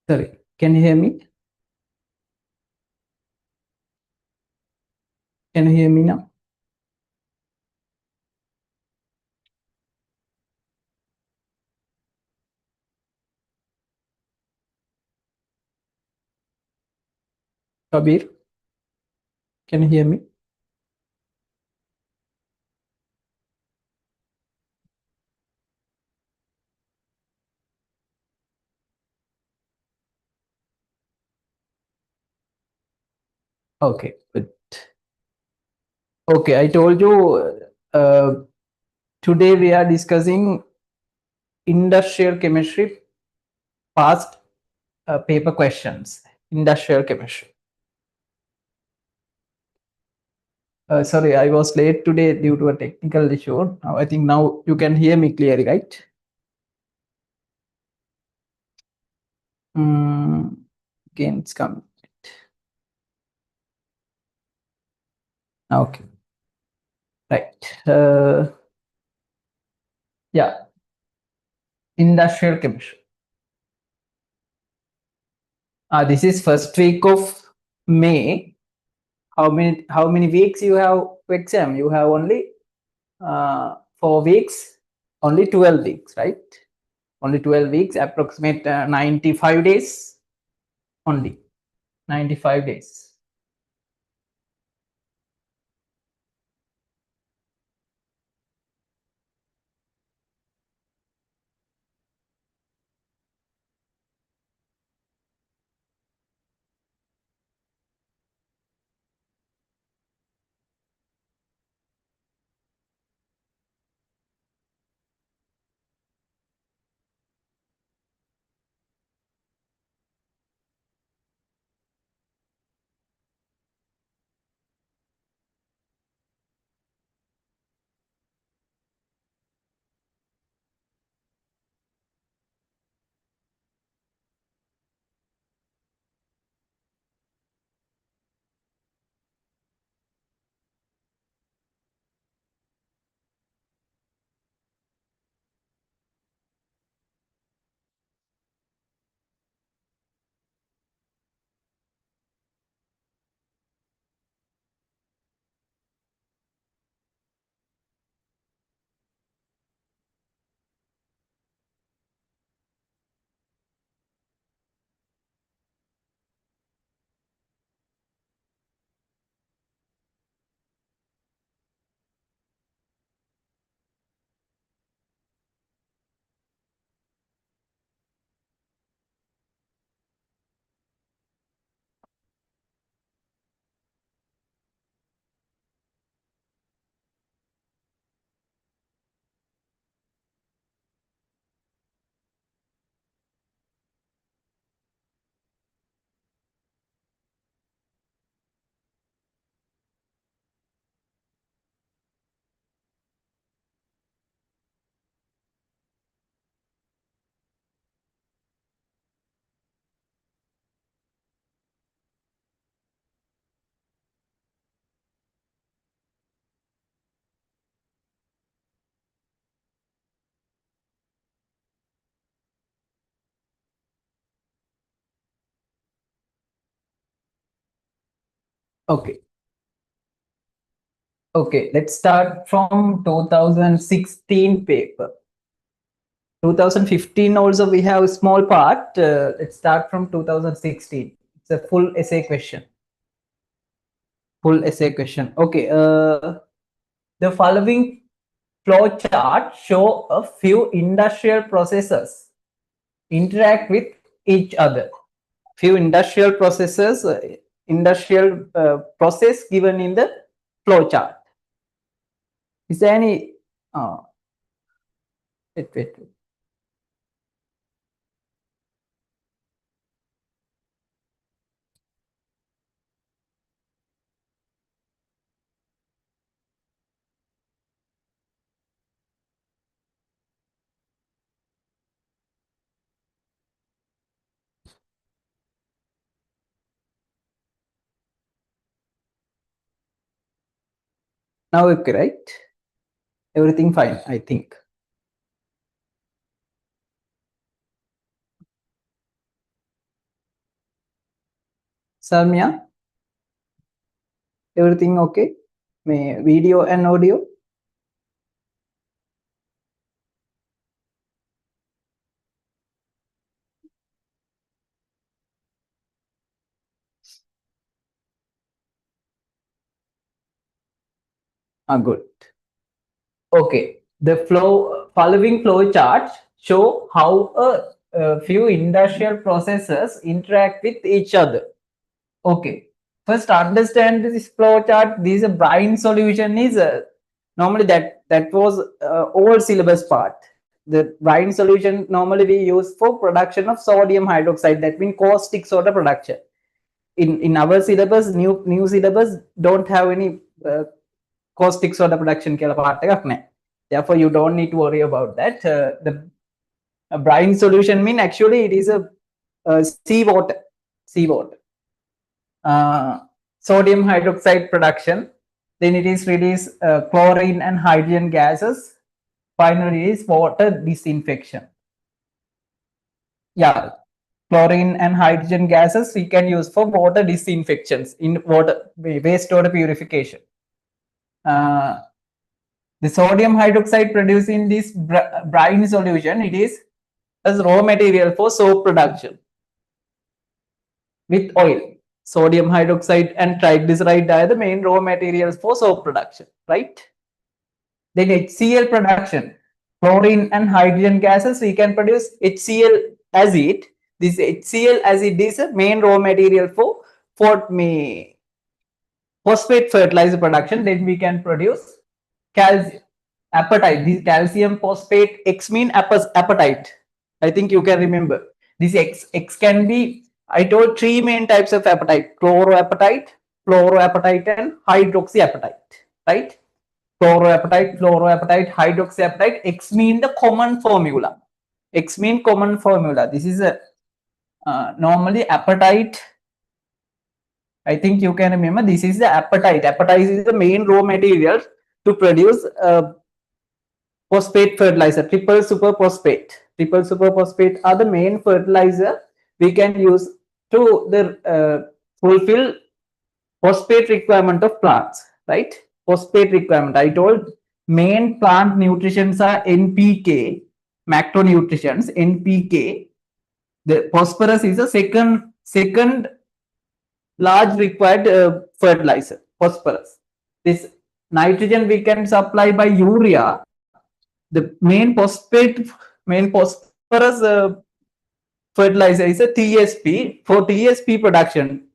Sorry, can you hear me? Can you hear me now? Kabir, can you hear me? Okay, good. Okay, I told you today we are discussing industrial chemistry past paper questions. Industrial chemistry. Sorry, I was late today due to a technical issue. Now I think now you can hear me clearly, right? Again, it's coming. Okay, right. Yeah, industrial chemistry. This is first week of May. How many weeks you have to exam? You have only 4 weeks, only 12 weeks, right? Only 12 weeks, approximate 95 days only. 95 days. Okay. Okay, let's start from 2016 paper. 2015 also we have a small part. Let's start from 2016. It's a full essay question. Full essay question. Okay. The following flow chart show a few industrial processes interact with each other. Few industrial processes, industrial process given in the flow chart. Is there any? Wait. Now okay, right? Everything fine, I think. Salmia, everything okay? May video and audio? Good. Okay. The following flow charts show how a few industrial processes interact with each other. Okay. First, understand this flow chart. This brine solution is normally that was old syllabus part. The brine solution normally we use for production of sodium hydroxide. That means caustic soda production. In our syllabus, new syllabus don't have any caustic soda production කියලා part එකක් නැහැ. Therefore, you don't need to worry about that. The brine solution mean actually it is a seawater. Sodium hydroxide production. Then it is release chlorine and hydrogen gases. Finally, is water disinfection. Yeah, chlorine and hydrogen gases we can use for water disinfections in wastewater purification. The sodium hydroxide produced in this brine solution, it is as raw material for soap production with oil. Sodium hydroxide and triglyceride are the main raw materials for soap production, right? Then HCl production, chlorine and hydrogen gases, we can produce HCl acid. This HCl acid is a main raw material for phosphate fertilizer production. Then we can produce calcium apatite. This calcium phosphate X mean apatite. I think you can remember. This X can be, I told 3 main types of apatite: chloroapatite, fluoroapatite, and hydroxyapatite. Right? Fluoroapatite, hydroxyapatite. X mean the common formula. X mean common formula. This is a normally apatite. I think you can remember. This is the apatite. Apatite is the main raw material to produce phosphate fertilizer. Triple superphosphate are the main fertilizer we can use to fulfill phosphate requirement of plants, right? Phosphate requirement. I told main plant nutrients are NPK, macronutrients, NPK. The phosphorus is a second large required fertilizer, phosphorus. This nitrogen we can supply by urea. The main phosphorus fertilizer is a TSP. For TSP production,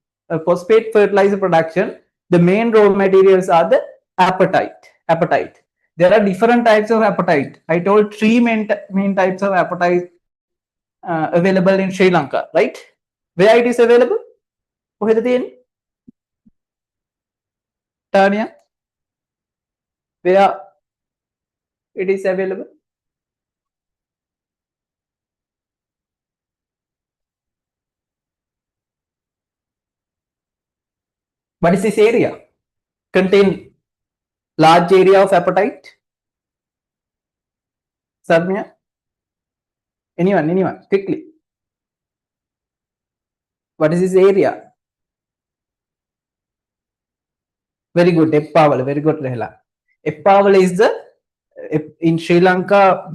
phosphate fertilizer production, the main raw materials are the apatite. There are different types of apatite. I told 3 main types of apatite available in Sri Lanka, right? Where it is available? Tanya, where it is available? What is this area? Contain large area of apatite? Samya? Anyone, quickly. What is this area? Very good, Eppavala. Very good, Rehla. Eppavala is the in Sri Lanka.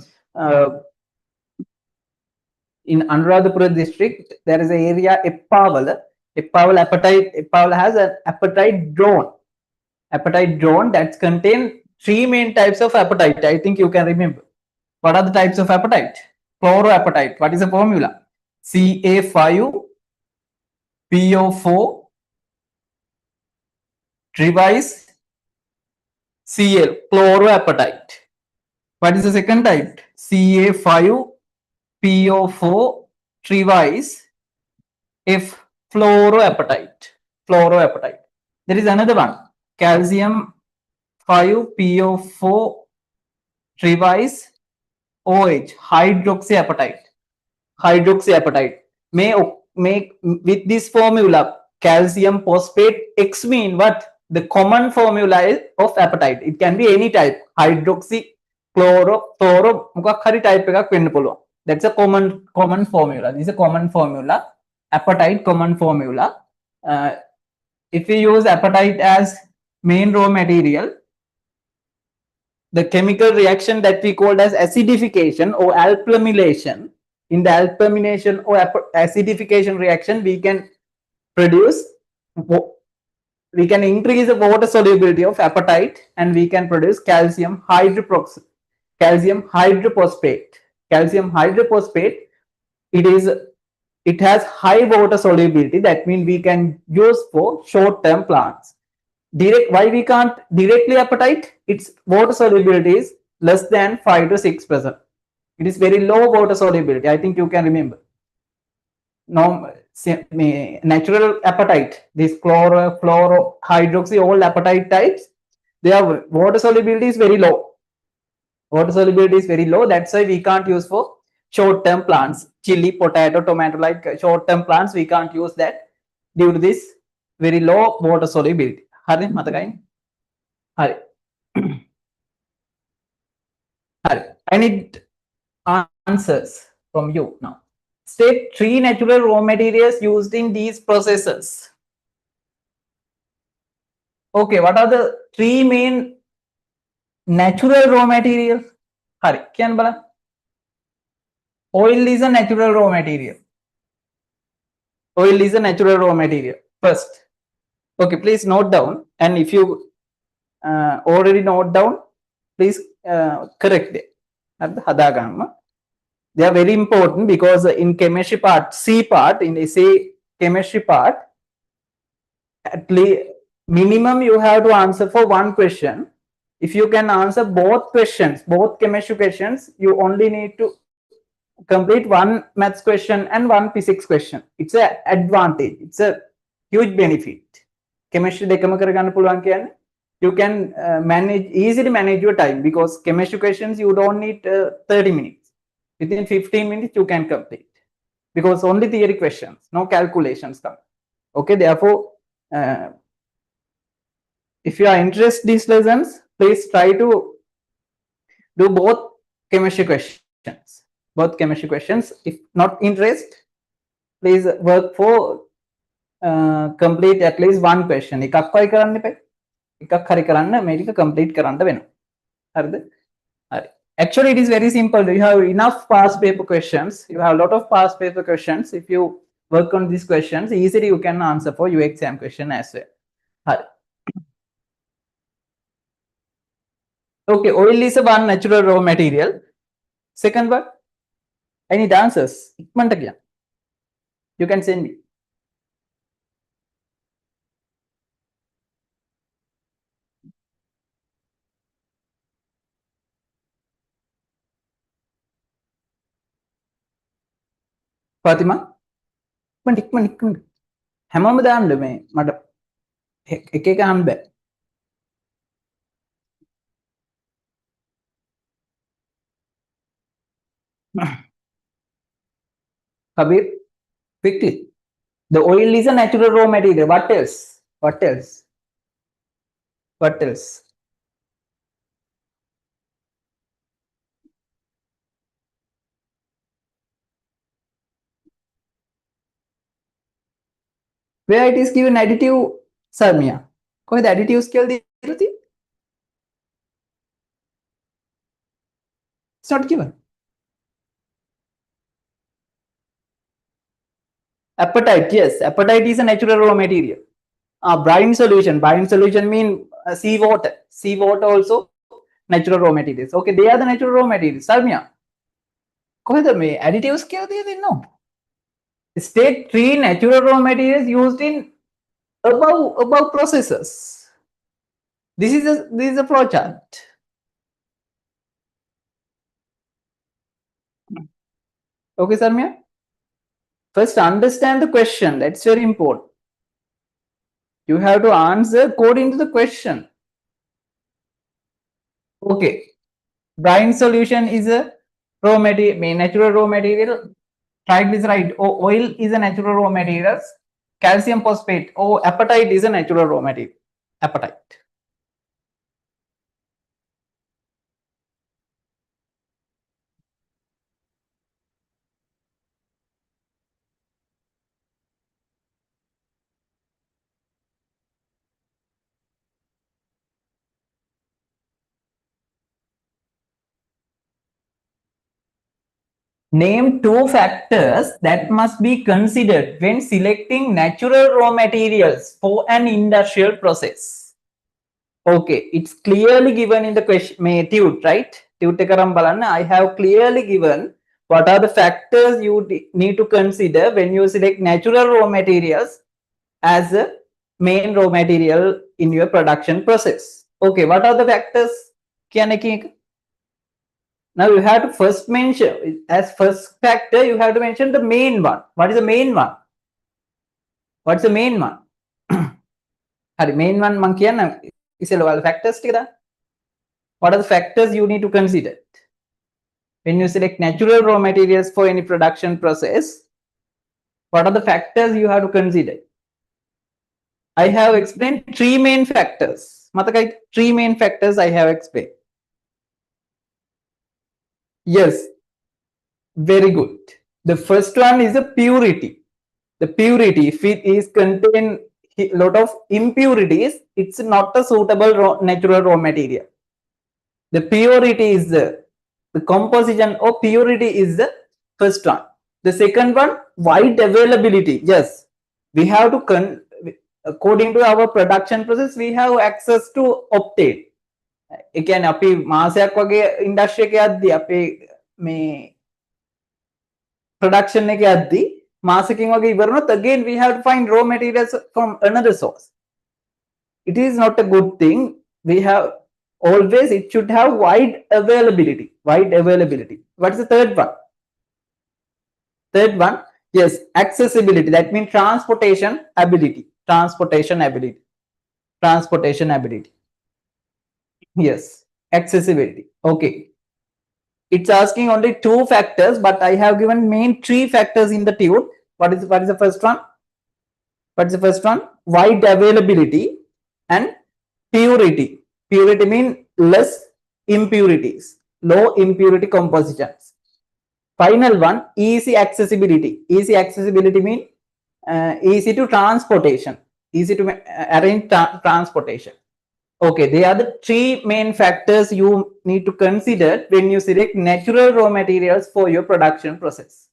In Anuradhapura district, there is an area Eppavala. Eppavala has an apatite drone. Apatite drone that contain 3 main types of apatite. I think you can remember. What are the types of apatite? Chloroapatite. What is the formula? Ca5PO4 revise Cl, chloroapatite. What is the second type? Ca5PO4 revise F, fluoroapatite. There is another one. Calcium 5PO4 revise OH, hydroxyapatite. May make with this formula calcium phosphate X mean what? The common formula of apatite. It can be any type. Hydroxy, fluoro, type එකක් වෙන්න පුළුවන්. That's a common formula. This is a common formula. Apatite common formula. if we use apatite as main raw material, the chemical reaction that we called as acidification or alplamylation, in the alplamylation or acidification reaction, we can produce, we can increase the water solubility of apatite and we can produce calcium hydroxide, calcium hydrophosphate. Calcium hydrophosphate, it has high water solubility. That means we can use for short-term plants. Why we can't directly apatite? Its water solubility is less than 5 to 6%. It is very low water solubility. I think you can remember. No, natural apatite, this chloro, fluoro, hydroxy, all apatite types, their water solubility is very low. Water solubility is very low. That's why we can't use for short-term plants. Chili, potato, tomato, like short-term plants, we can't use that due to this very low water solubility. Hari, Matakain? Hari. Hari. I need answers from you now. State 3 natural raw materials used in these processes. Okay, what are the 3 main natural raw materials? Hari, kyan bala? Oil is a natural raw material. Oil is a natural raw material. First. Okay, please note down. And if you already note down, please correct it. They are very important because in chemistry part, C part, in essay chemistry part, at least minimum you have to answer for one question. If you can answer both questions, both chemistry questions, you only need to complete one maths question and one physics question. It's an advantage. It's a huge benefit. Chemistry dekama karagana puluwan kiyanne, you can easily manage your time because chemistry questions you don't need 30 minutes. Within 15 minutes you can complete because only theory questions, no calculations come. Okay, therefore, if you are interested in these lessons, please try to do both chemistry questions. Both chemistry questions. If not interested, please work for complete at least one question. එකක් වයි කරන්න එපා. එකක් හරි කරන්න මේක complete කරන්න වෙනවා. හරිද? හරි. Actually, it is very simple. You have enough past paper questions. You have a lot of past paper questions. If you work on these questions, easily you can answer for your exam question as well. Hard. Okay, oil is a one natural raw material. Second one, I need answers. You can send me. Fatima? ඉක්මනට හැමෝම දාන්න මේ මට එක එක අහන්න බෑ. Kabir, quickly. The oil is a natural raw material. What else? What else? What else? Where it is given additive, Sarmia? කොහෙද additives කියලා දීලා තියෙන්නේ? It's not given. Apatite, yes. Apatite is a natural raw material. Brine solution. Brine solution mean seawater. Seawater also natural raw materials. Okay, they are the natural raw materials. Sarmia, කොහෙද මේ additives කියලා දීලා තියෙන්නේ? No. State 3 natural raw materials used in above processes. This is a flow chart. Okay, Sarmia. First, understand the question. That's very important. You have to answer according to the question. Okay. Brine solution is a raw material, natural raw material. Triglyceride or oil is a natural raw material. Calcium phosphate or apatite is a natural raw material. Apatite. Name two factors that must be considered when selecting natural raw materials for an industrial process. Okay, it's clearly given in the question, tute, right? Tute karam balanna, I have clearly given what are the factors you need to consider when you select natural raw materials as a main raw material in your production process. Okay, what are the factors? Now you have to first mention, as first factor, you have to mention the main one. What is the main one? What's the main one? The main one man කියන්න ඉස්සෙල්ලා factors ටික දාන්න. What are the factors you need to consider when you select natural raw materials for any production process? What are the factors you have to consider? I have explained three main factors. මතකයි, three main factors I have explained. Yes, very good. The first one is the purity. The purity, if it is contain a lot of impurities, it's not a suitable natural raw material. The purity is the composition of purity is the first one. The second one, wide availability. Yes, we have to according to our production process, we have access to obtain. ඒ කියන්නේ අපි මාසයක් වගේ industry එකේ යද්දී අපේ මේ production එකේ යද්දී මාසකින් වගේ ඉවරනොත් again we have to find raw materials from another source. It is not a good thing. We have always, it should have wide availability. Wide availability. What is the third one? Third one, yes, accessibility. That means transportation ability. Transportation ability. Transportation ability. Yes, accessibility. Okay. It's asking only two factors, but I have given main three factors in the tube. What is the first one? What is the first one? Wide availability and purity. Purity means less impurities, low impurity compositions. Final one, easy accessibility. Easy accessibility means easy to transportation, easy to arrange transportation. Okay, they are the three main factors you need to consider when you select natural raw materials for your production process.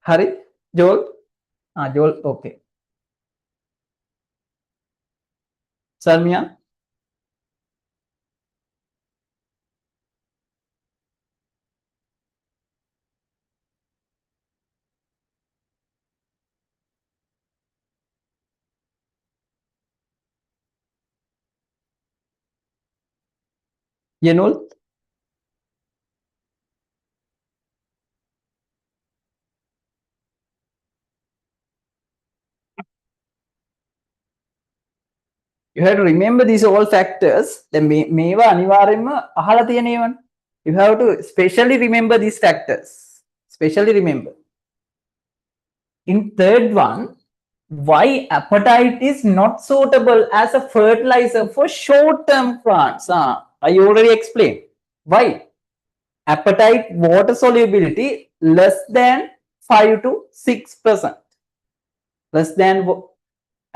Hari, Joel? Joel, okay. Salmia? Yenul? You have to remember these all factors. Then මේවා අනිවාර්යෙන්ම අහලා තියෙනේවනේ. You have to specially remember these factors. Specially remember. In third one, why apatite is not suitable as a fertilizer for short-term plants? I already explained. Why? Apatite water solubility less than 5 to 6%. Less than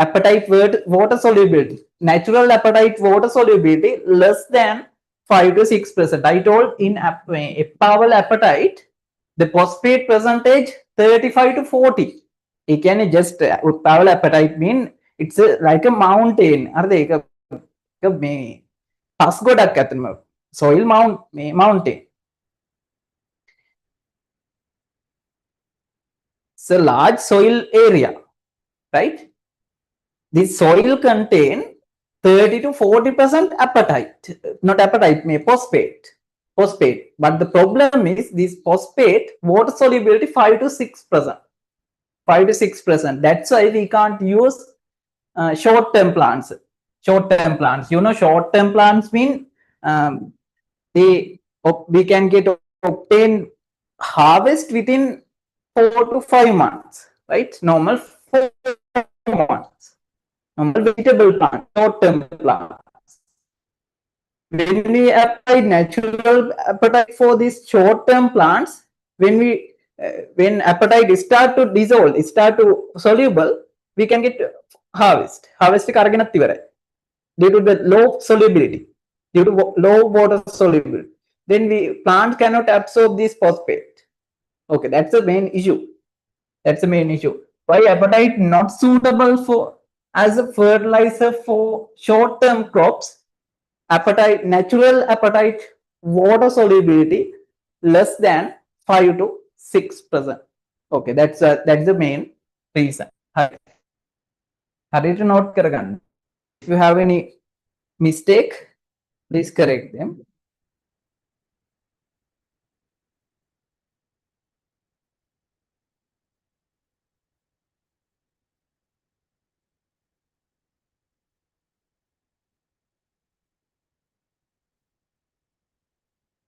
apatite water solubility. Natural apatite water solubility less than 5 to 6%. I told in Powell apatite, the phosphate percentage 35 to 40. It can just Powell apatite mean it's like a mountain. Soil mountain. It's a large soil area, right? This soil contain 30 to 40% apatite, not apatite, phosphate. But the problem is this phosphate water solubility 5 to 6%. 5 to 6%. That's why we can't use short-term plants. Short-term plants. You know, short-term plants mean we can obtain harvest within 4 to 5 months, right? Normal 4 months. Normal vegetable plants, short-term plants. When we apply natural apatite for these short-term plants, when apatite start to dissolve, start to soluble, we can get harvest. Harvest due to the low solubility, due to low water solubility. then plant cannot absorb this phosphate. Okay, that's the main issue. That's the main issue. Why apatite not suitable for as a fertilizer for short-term crops? Apatite, natural apatite, water solubility less than 5 to 6%. Okay, that's the main reason. Hurry to note කරගන්න. If you have any mistake, please correct them.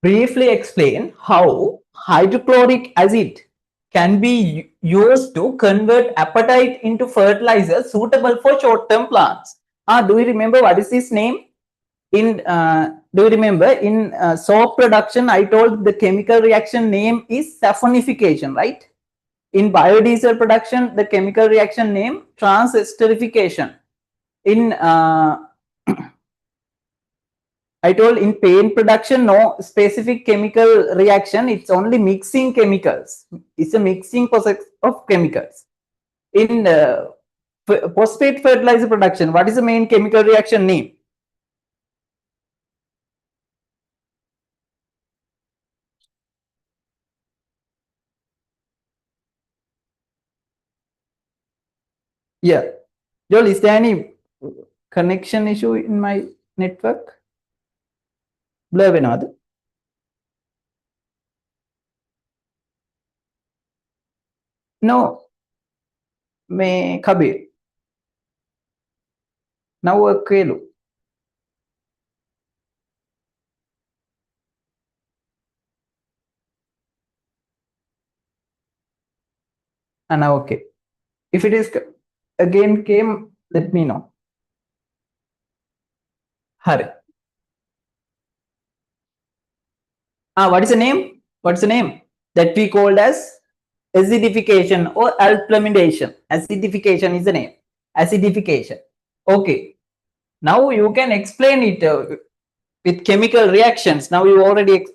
Briefly explain how hydrochloric acid can be used to convert apatite into fertilizer suitable for short-term plants. Do you remember what is this name? Do you remember in soap production, I told the chemical reaction name is saponification, right? In biodiesel production, the chemical reaction name transesterification. In I told in paint production, no specific chemical reaction. It's only mixing chemicals. It's a mixing process of chemicals. In phosphate fertilizer production, what is the main chemical reaction name? Yeah. Joel, is there any connection issue in my network? Blur වෙනවද? No. මේ කබේ. Now කේලු. And now okay. If it is again came, let me know. Hurry. What is the name? What's the name? That we called as acidification or alplamidation. Acidification is the name. Acidification. Okay. Now you can explain it with chemical reactions. Now you already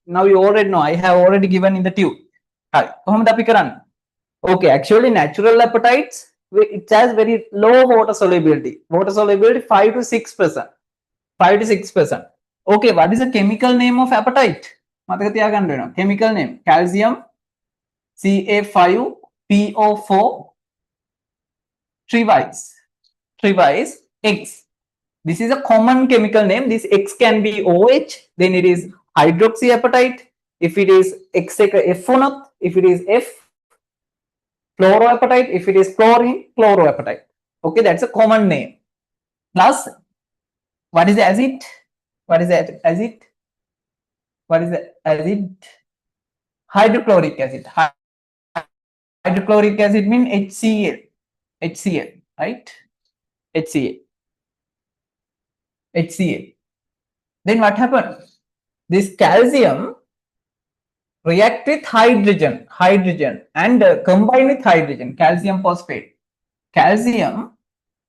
know. I have already given in the tube. Okay, actually natural apatites, it has very low water solubility. Water solubility 5 to 6%. 5 to 6%. Okay, what is the chemical name of apatite? Chemical name calcium Ca5PO4 trivice X. This is a common chemical name. This X can be OH, then it is hydroxyapatite. If it is X, F not. If it is F, fluoroapatite. If it is chlorine, chloroapatite. Okay, that's a common name. Plus, what is the acid? What is that acid? What is the acid? Hydrochloric acid. Hydrochloric acid means HCl. HCl, right? HCl. HCl. Then what happened? This calcium react with hydrogen and combine with hydrogen, calcium phosphate, calcium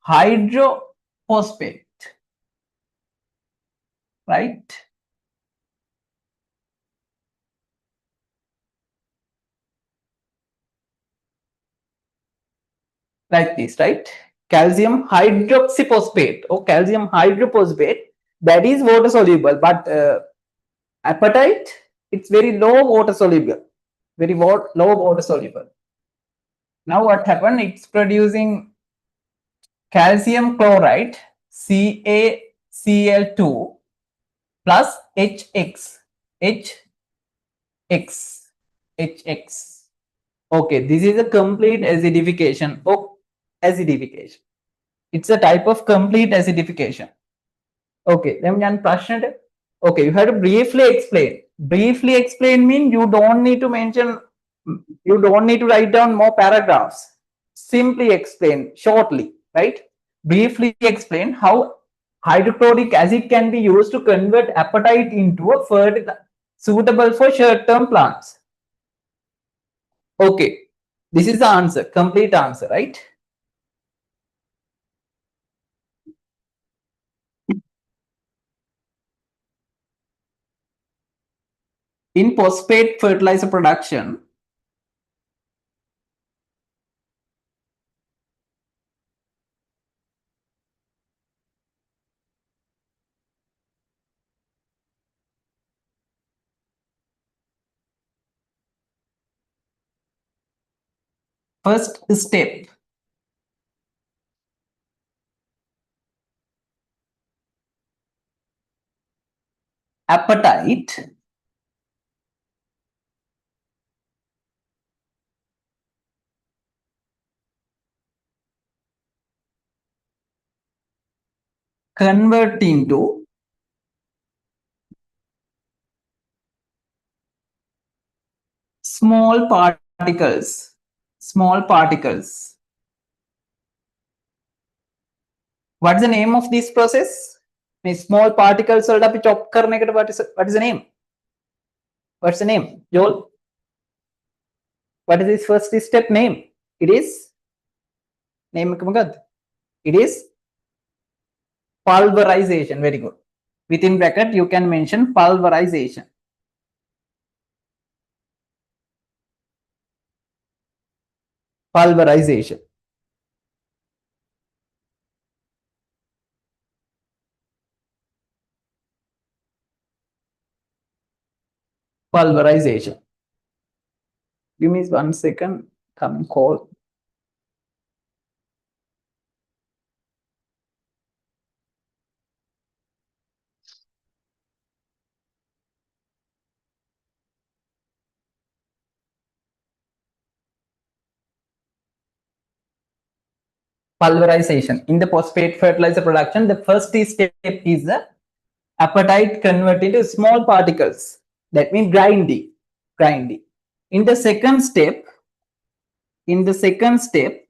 hydrophosphate, right? Like this, right? Calcium hydroxyphosphate or calcium hydrophosphate, that is water soluble, but apatite, it's very low water soluble, low water soluble. Now what happened? It's producing calcium chloride CaCl2 plus HX. Okay, this is a complete acidification. Acidification. It's a type of complete acidification. Okay, then okay, you have to briefly explain. Briefly explain means you don't need to mention, you don't need to write down more paragraphs. Simply explain shortly, right? Briefly explain how hydrochloric acid can be used to convert apatite into a fertilizer suitable for short-term plants. Okay, this is the answer, complete answer, right? In phosphate fertilizer production, first step, appetite convert into small particles. Small particles. What's the name of this process? Small particles chop what is the name? What's the name? Joel? What is this first step name? It is name. It is pulverization. Very good. Within bracket, you can mention pulverization. Pulverization. Pulverization. Give me 1 second. Come call. Pulverization. In the phosphate fertilizer production, the first step is the appetite converted into small particles. That means grinding. Grinding. In the second step, second step,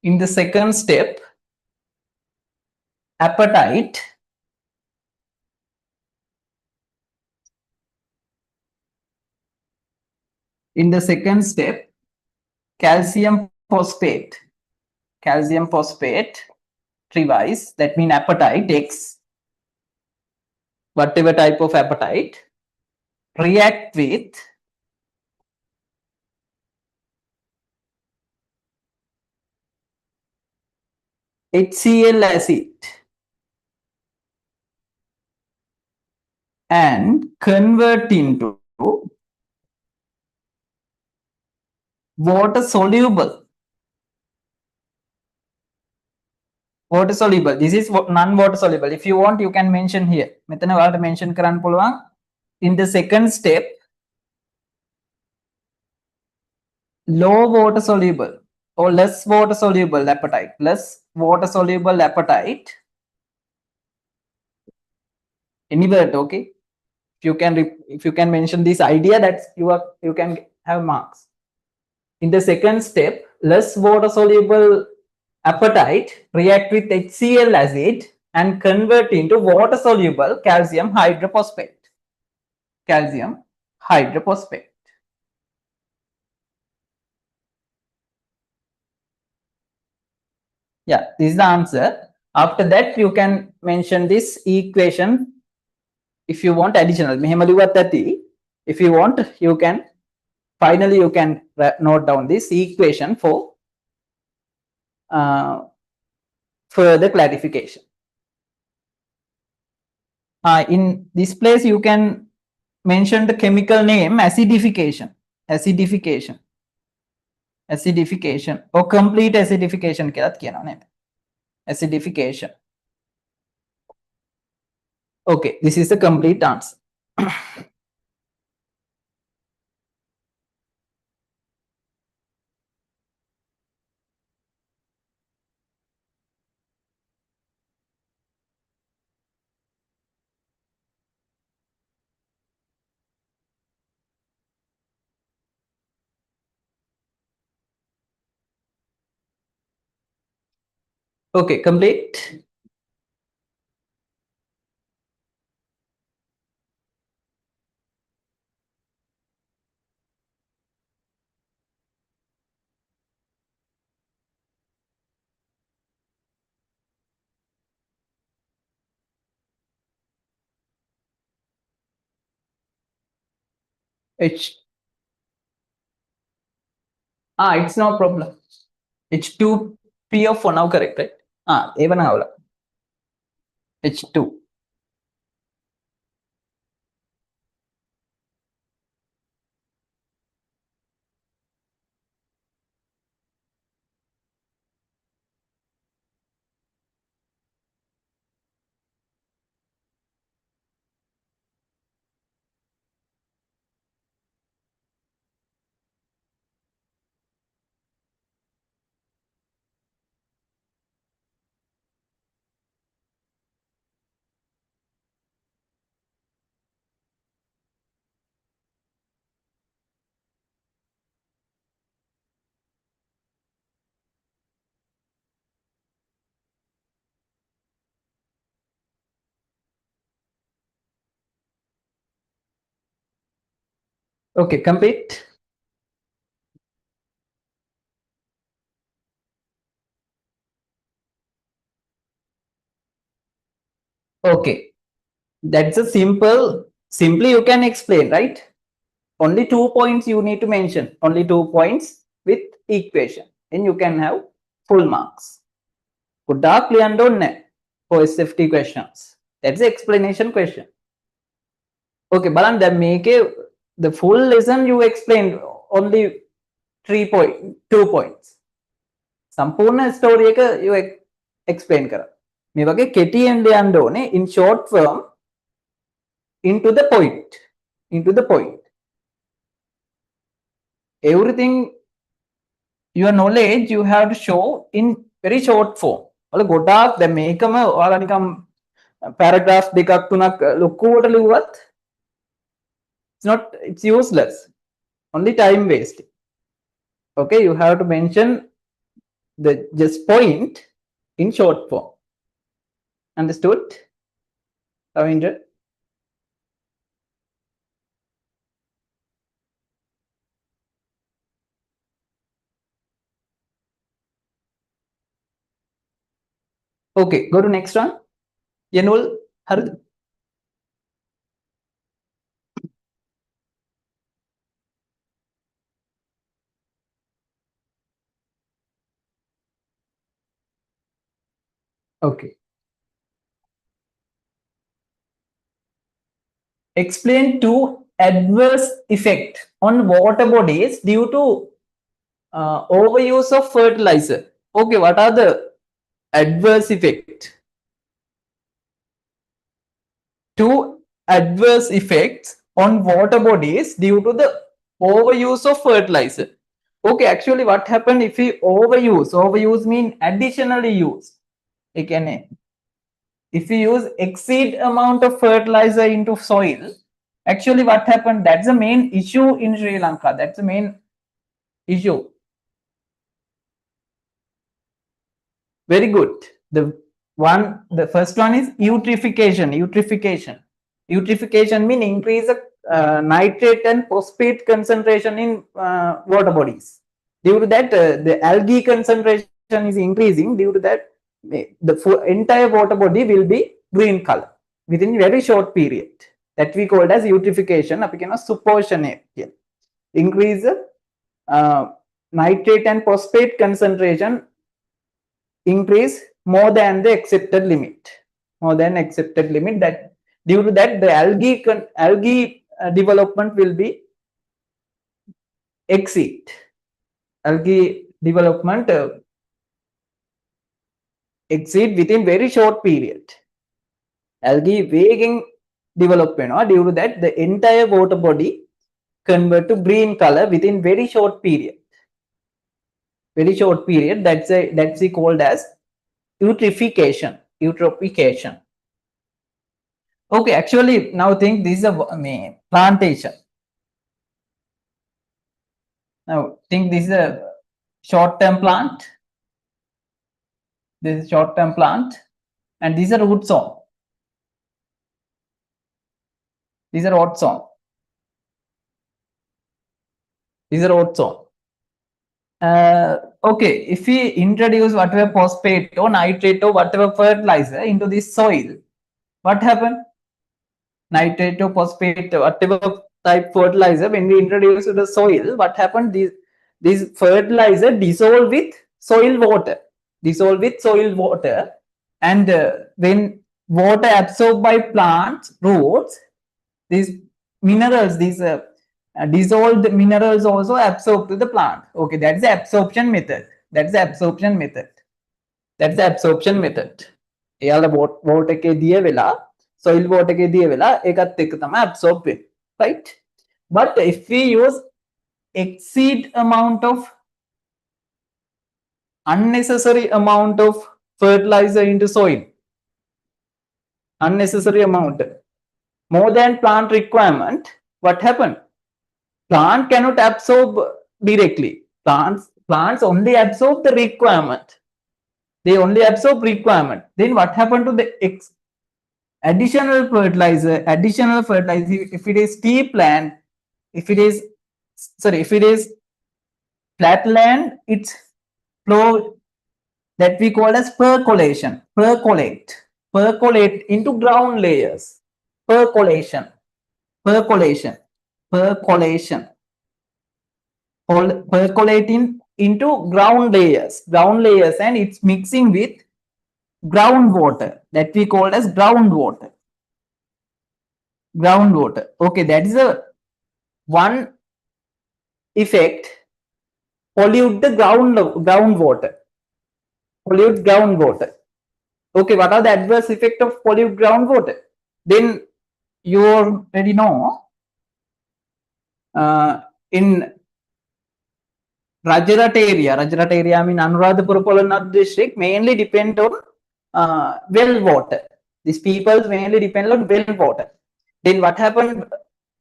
in the second step, appetite in the second step, calcium phosphate revise, that means appetite X, whatever type of appetite, react with HCl acid and convert into water soluble. Water soluble. This is non-water soluble. If you want, you can mention here. මෙතන ඔයාලට mention කරන්න පුළුවන්. In the second step, low water soluble or less water soluble appetite. Less water soluble appetite. Any word, okay? If you can mention this idea, that you can have marks. In the second step, less water soluble appetite react with HCl acid and convert into water soluble calcium hydrophosphate. Calcium hydrophosphate. Yeah, this is the answer. After that, you can mention this equation if you want additional. If you want, you can finally you can note down this equation for further clarification. In this place, you can mention the chemical name acidification. Acidification. Acidification or complete acidification. Acidification. Okay, this is the complete answer. Okay, complete. H. It's no problem. H2PO for now, correct, right? Even now. H2. Okay, complete. Okay, that's a simply you can explain, right? Only 2 points you need to mention, only 2 points with equation, and you can have full marks. Kuda clear for SFT questions. That's the explanation question. Okay, Balan, then make the full lesson you explained only 2 points. සම්පූර්ණ story එක you explain කරා. මේ වගේ කෙටියෙන් ලියන්න ඕනේ in short form into the point. Into the point. Everything your knowledge you have to show in very short form. ඔයාලා ගොඩාක් දැන් මේකම ඔයාලා නිකම් paragraph දෙකක් තුනක් ලොකුවට ලිව්වත් it's useless. Only time wasting. Okay, you have to mention the just point in short form. Understood, Ravindra? Okay, go to next one. Yenul, Harad. Okay. Explain two adverse effects on water bodies due to overuse of fertilizer. Okay, what are the adverse effects? Two adverse effects on water bodies due to the overuse of fertilizer. Okay, actually what happened if we overuse mean additionally use. Again, if we use exceed amount of fertilizer into soil, actually what happened, that's the main issue in Sri Lanka. That's the main issue. Very good. The first one is eutrophication. Eutrophication means increase the nitrate and phosphate concentration in water bodies. Due to that, the algae concentration is increasing. Due to that, the entire water body will be green color within a very short period. That we called as eutrophication. Up again, supposition increase nitrate and phosphate concentration increase more than the accepted limit. That due to that, the algae development will be exceed. Algae development exceed within very short period. Algae waking development, due to that, the entire water body convert to green color within very short period. That's called as eutrophication. Okay, actually now think this is a plantation. Now think this is a short-term plant. This is short-term plant, and these are root zone. These are root zone. Okay, if we introduce whatever phosphate or nitrate or whatever fertilizer into this soil, what happen? Nitrate or phosphate, whatever type fertilizer, when we introduce to the soil, what happened? These fertilizer dissolve with soil water, and when water absorbed by plants roots, these minerals, these dissolved minerals also absorb to the plant. Okay, that's the absorption method. That's the absorption method. That's the absorption method. එයාලා water එකේ දිය වෙලා soil water එකේ දිය වෙලා ඒකත් එක්ක තමයි absorb වෙන්නේ, right? But if we use exceed amount of unnecessary amount of fertilizer into soil, unnecessary amount, more than plant requirement, what happened? Plant cannot absorb directly. Plants only absorb the requirement. They only absorb requirement. Then what happened to the additional fertilizer? If it is steep land, if it is flat land, it's flow that we call as percolate into ground layers. Percolate percolating into ground layers, and it's mixing with groundwater that we call as groundwater. Okay, that is a one effect. Pollute the groundwater. Okay, what are the adverse effects of pollute groundwater? Then you already know, in Rajarat area, I mean Anuradhapura Polanath district, mainly depend on well water. These people mainly depend on well water. Then what happened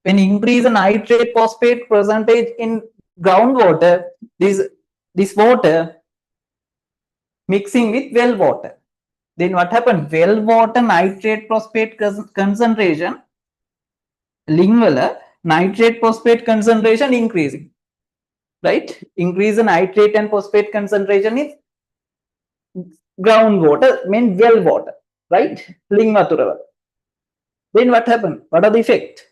when increase the nitrate phosphate percentage in groundwater? This water mixing with well water. Then what happened? Well water nitrate phosphate concentration, lingvala nitrate phosphate concentration increasing. Right? Increase the nitrate and phosphate concentration in groundwater, mean well water, right? Lingvathurava. Then what happened? What are the effect?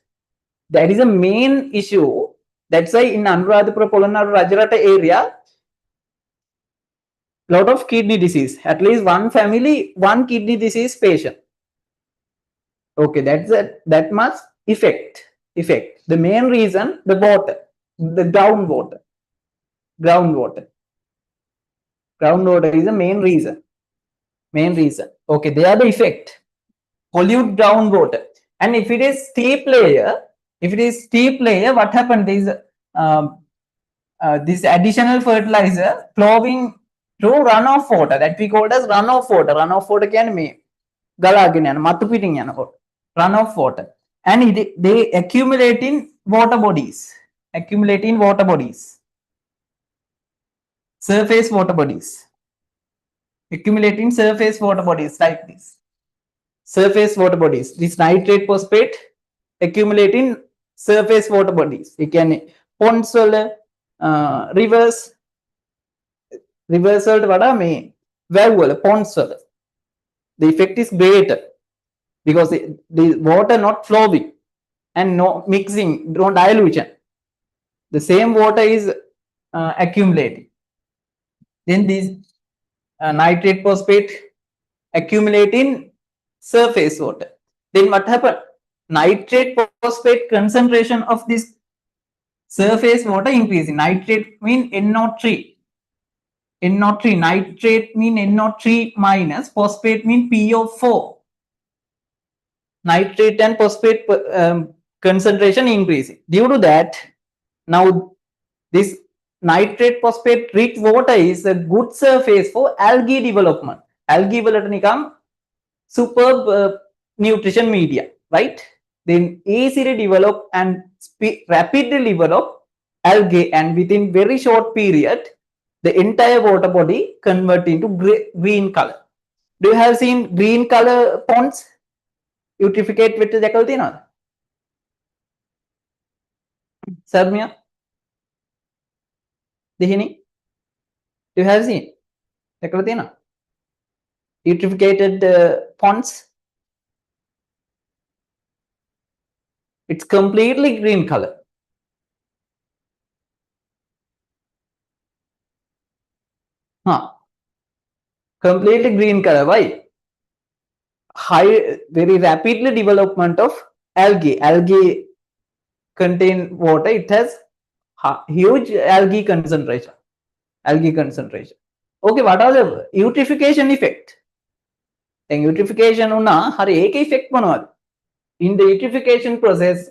That is a main issue. That's why in Anuradhapura, Polanath, Rajarata area, lot of kidney disease. At least one family, one kidney disease patient. Okay, that's that much effect. The main reason, the water, the groundwater is the main reason. Okay, they are the effect. Pollute groundwater. And if it is steep layer, what happened? This additional fertilizer flowing through runoff water, that we call as runoff water. Runoff water can be galaගෙන යන මතු පිටින් යනකොට runoff water, and they accumulate in water bodies. Surface water bodies. Accumulating surface water bodies like this. Surface water bodies. This nitrate phosphate accumulating surface water bodies. You can ponds වල rivers වලට වඩා මේ වැව් වල ponds වල the effect is greater because the water not flowing and no mixing, no dilution. The same water is accumulating. Then these nitrate phosphate accumulate in surface water. Then what happened? Nitrate phosphate concentration of this surface water increasing. Nitrate mean NO3. Nitrate mean NO3 minus, phosphate mean PO4. Nitrate and phosphate concentration increasing. Due to that, now this nitrate phosphate rich water is a good surface for algae development. Algae වලට නිකම් superb nutrition media, right? Then easily develop and rapidly develop algae, and within very short period, the entire water body convert into green color. Do you have seen green color ponds? Eutrophiate with the දැකලා තියෙනවද? Sarmya? Dihini? Do you have seen? දැකලා තියෙනවද? Eutrophicated ponds? It's completely green color. Completely green color. Why? High, very rapidly development of algae. Algae contain water. It has huge algae concentration. Algae concentration. Okay, what are the eutrophication effect? Eutrophication una hari ek effect manavad. In the eutrophication process,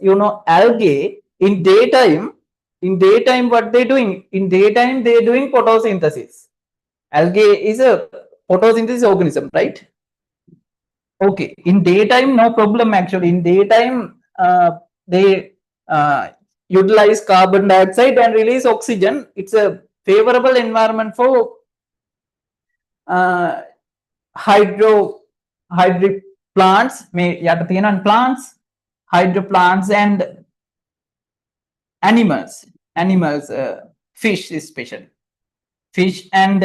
algae in daytime, what they doing? In daytime, they doing photosynthesis. Algae is a photosynthesis organism, right? Okay, in daytime, no problem actually. In daytime, they utilize carbon dioxide and release oxygen. It's a favorable environment for hydro plants, plants, hydro plants, and animals, fish especially. Fish and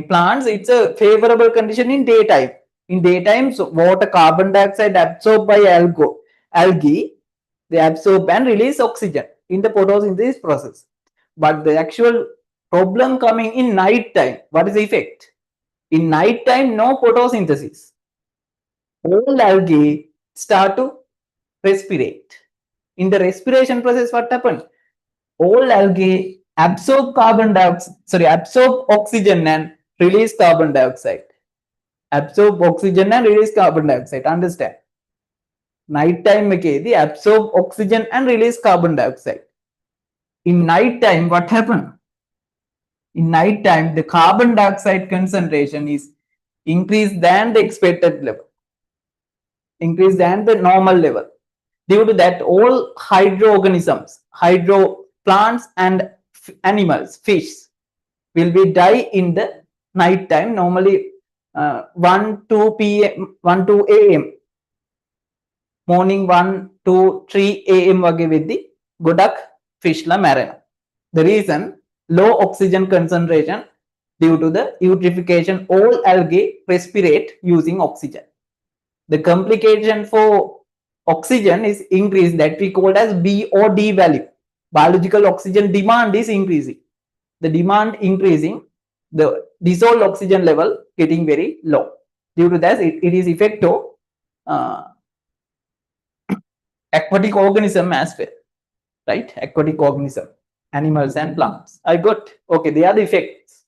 plants, it's a favorable condition in daytime. In daytime, so water, carbon dioxide absorbed by algae, they absorb and release oxygen in the photosynthesis process. But the actual problem coming in night time, what is the effect? In night time, no photosynthesis. All algae start to respirate. In the respiration process, what happens? All algae absorb absorb oxygen and release carbon dioxide. Absorb oxygen and release carbon dioxide. Understand? Night time they absorb oxygen and release carbon dioxide. In night time, what happens? In night time, the carbon dioxide concentration is increased than the expected level, increased than the normal level. Due to that, all hydro plants and animals, fish, will be die in the night time. Normally, 1-2 p.m., 1-2 a.m. morning 1-3 a.m. wage with the godak fish la marina. The reason, low oxygen concentration due to the eutrophication. All algae respirate using oxygen. The complication for oxygen is increased, that we call as BOD value. Biological oxygen demand is increasing. The demand increasing, the dissolved oxygen level getting very low. Due to that, it is effect of aquatic organism as well, right? Aquatic organism, animals and plants. I got, okay, they are the effects.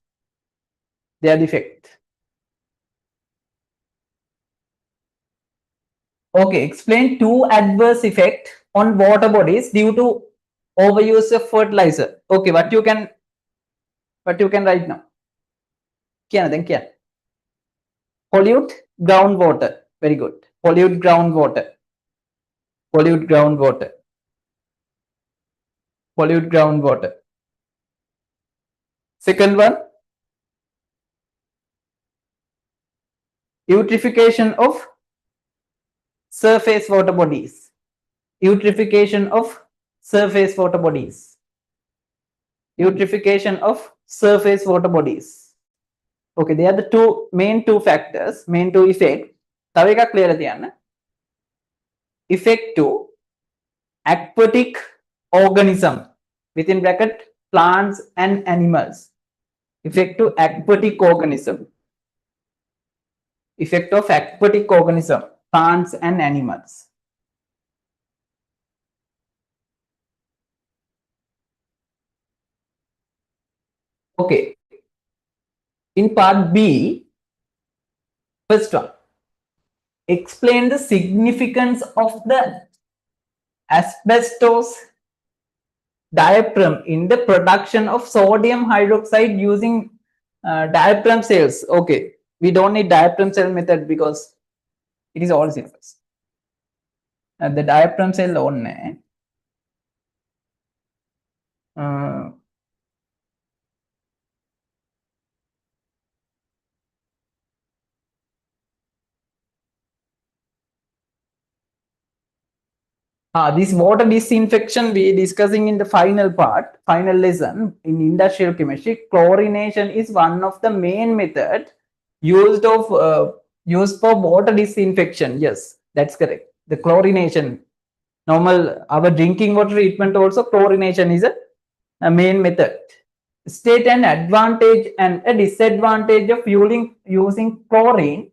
They are the effect. Okay, explain 2 adverse effects on water bodies due to overuse of fertilizer. Okay, what you can write now? Pollute groundwater. Very good. Pollute groundwater. Pollute groundwater. Pollute groundwater. Second one, eutrophication of surface water bodies. Eutrophication of surface water bodies. Eutrophication of surface water bodies. Okay, they are the main two factors, main two effects. Taveka clear at effect to aquatic organism, within bracket plants and animals. Effect to aquatic organism. Effect of aquatic organism, plants and animals. Okay. In part B, first one, explain the significance of the asbestos diaphragm in the production of sodium hydroxide using diaphragm cells. Okay, we don't need diaphragm cell method because it is all simple. The diaphragm cell only. This water disinfection we discussing in the final lesson in industrial chemistry. Chlorination is one of the main method used for water disinfection. Yes, that's correct. The chlorination Normal, our drinking water treatment also, chlorination is a main method. State an advantage and a disadvantage of using chlorine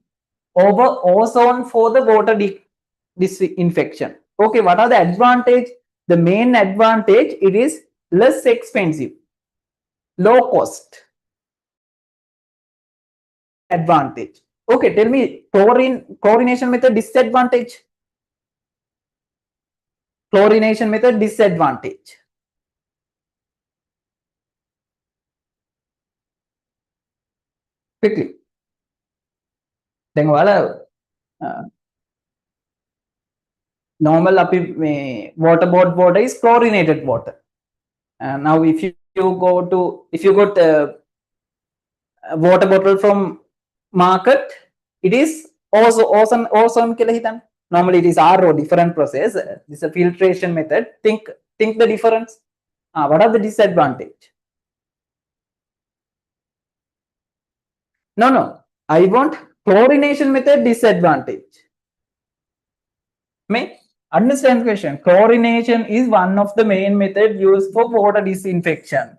over ozone for the water disinfection. Okay, what are the advantage? The main advantage, it is less expensive, low cost. Advantage. Okay, tell me chlorination method disadvantage. Chlorination method disadvantage. Quickly. දැන් ඔයාලා normal water board water is chlorinated water. Now if you got water bottle from market, it is also ozone කියලා හිතන්න. Normally it is RO, different process. This is a filtration method. Think the difference. What are the disadvantage? No. I want chlorination method disadvantage. May understand the question. Chlorination is one of the main methods used for water disinfection.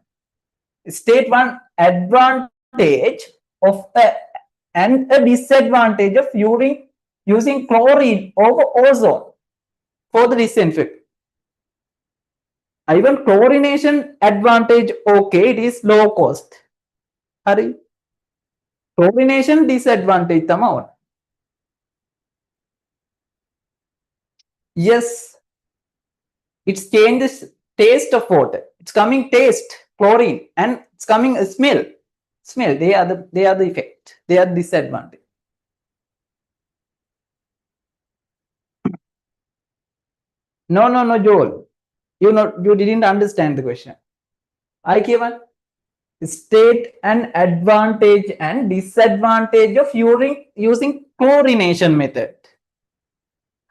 State one advantage of and a disadvantage of using chlorine over ozone for the disinfection. I want chlorination advantage. Okay, it is low cost. Hurry. Chlorination disadvantage tama. Yes, it changes taste of water. It's coming taste, chlorine, and it's coming a smell. They are the effect. They are disadvantage. No, Joel. You didn't understand the question. I given state an advantage and disadvantage of using chlorination method.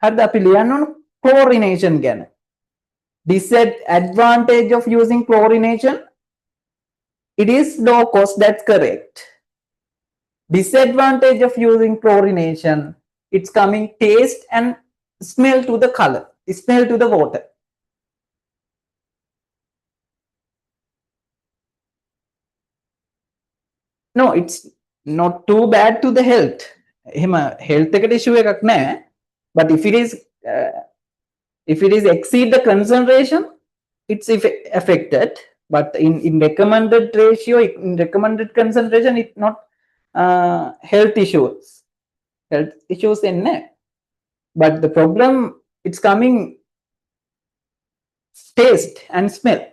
Had the on chlorination again. Disadvantage of using chlorination, it is low cost, that's correct. Disadvantage of using chlorination, it's coming taste and smell to the color, smell to the water. No, it's not too bad to the health. Health issue එකක් නැහැ. But if it is exceed the concentration, it's affected. But in recommended ratio, in recommended concentration, it's not health issues. Health issues in there. But the problem, it's coming taste and smell.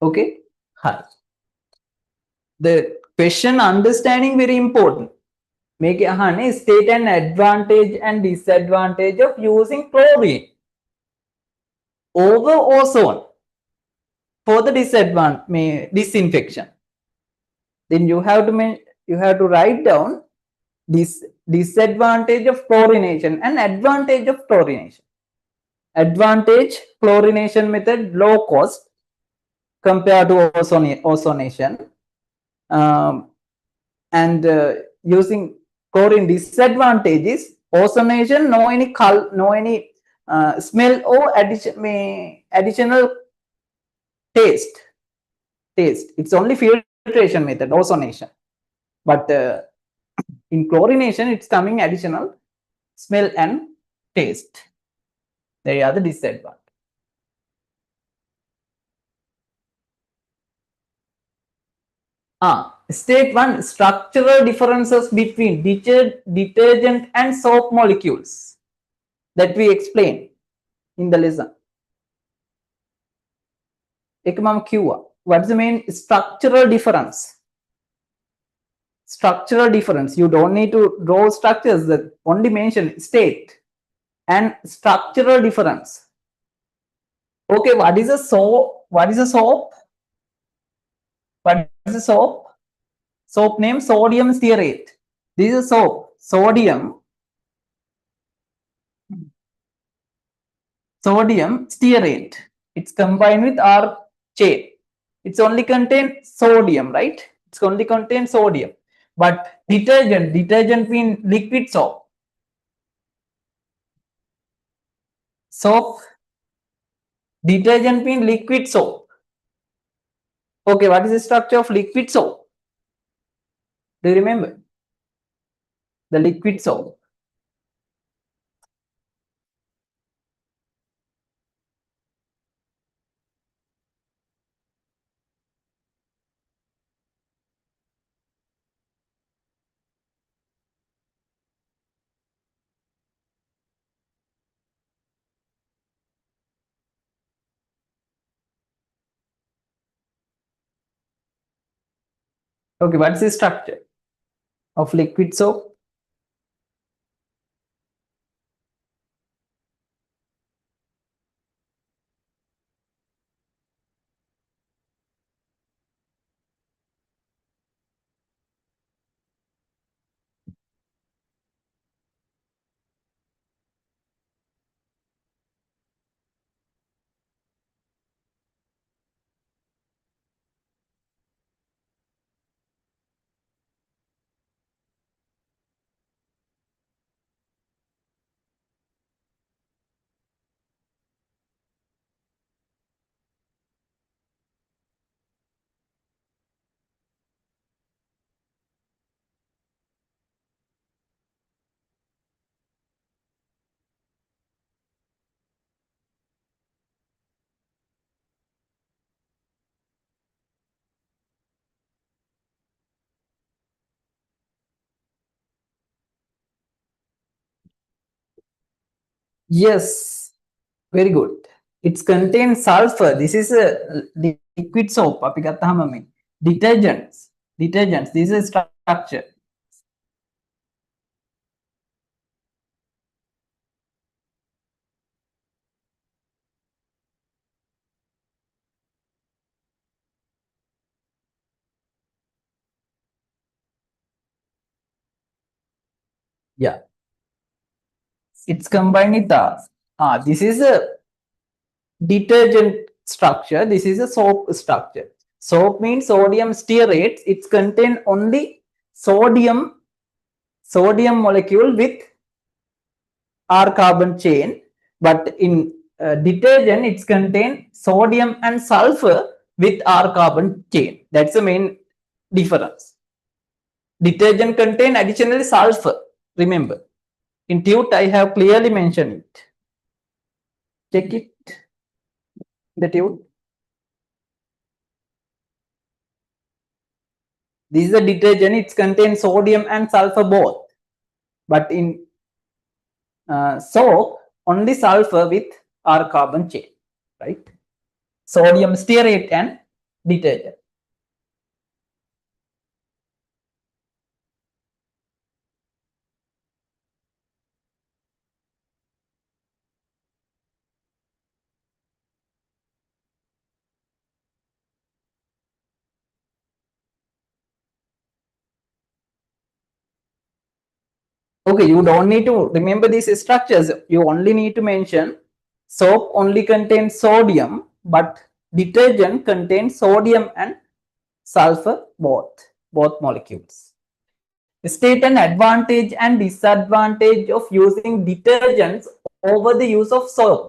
Okay. Hi. The question understanding very important. Make state an advantage and disadvantage of using chlorine over ozone for the disinfection. Then you have to write down this disadvantage of chlorination and advantage of chlorination. Advantage, chlorination method, low cost compared to ozonation. And using chlorine disadvantages, ozonation, no any smell or additional taste. It's only filtration method, ozonation. But in chlorination, it's coming additional smell and taste. They are the disadvantage. State one, structural differences between detergent and soap molecules that we explained in the lesson. What's the main structural difference? Structural difference. You don't need to draw structures. That only mention state and structural difference. Okay, what is a soap? What is a soap? What is a soap? Soap name sodium stearate. This is a soap. Sodium stearate. It's combined with R chain. It's only contain sodium, right? It's only contain sodium. But detergent mean liquid soap. Soap, detergent mean liquid soap. Okay, what is the structure of liquid soap? Do you remember? The liquid soap. Okay, what's the structure of liquid soap? Yes, very good. It contains sulfur. This is a liquid soap. Api gattahama me. Detergents. Detergents. This is structure. Yeah. It's combined with the this is a detergent structure. This is a soap structure. Soap means sodium stearate. It's contain only sodium molecule with R carbon chain, but in detergent it's contain sodium and sulfur with R carbon chain. That's the main difference. Detergent contain additionally sulfur. Remember, in tute I have clearly mentioned it. Check it. The tute. This is a detergent. It contains sodium and sulfur both. But in soap, only sulfur with R carbon chain, right? Sodium stearate and detergent. Okay, you don't need to remember these structures. You only need to mention soap only contains sodium, but detergent contains sodium and sulfur both molecules. State an advantage and disadvantage of using detergents over the use of soap.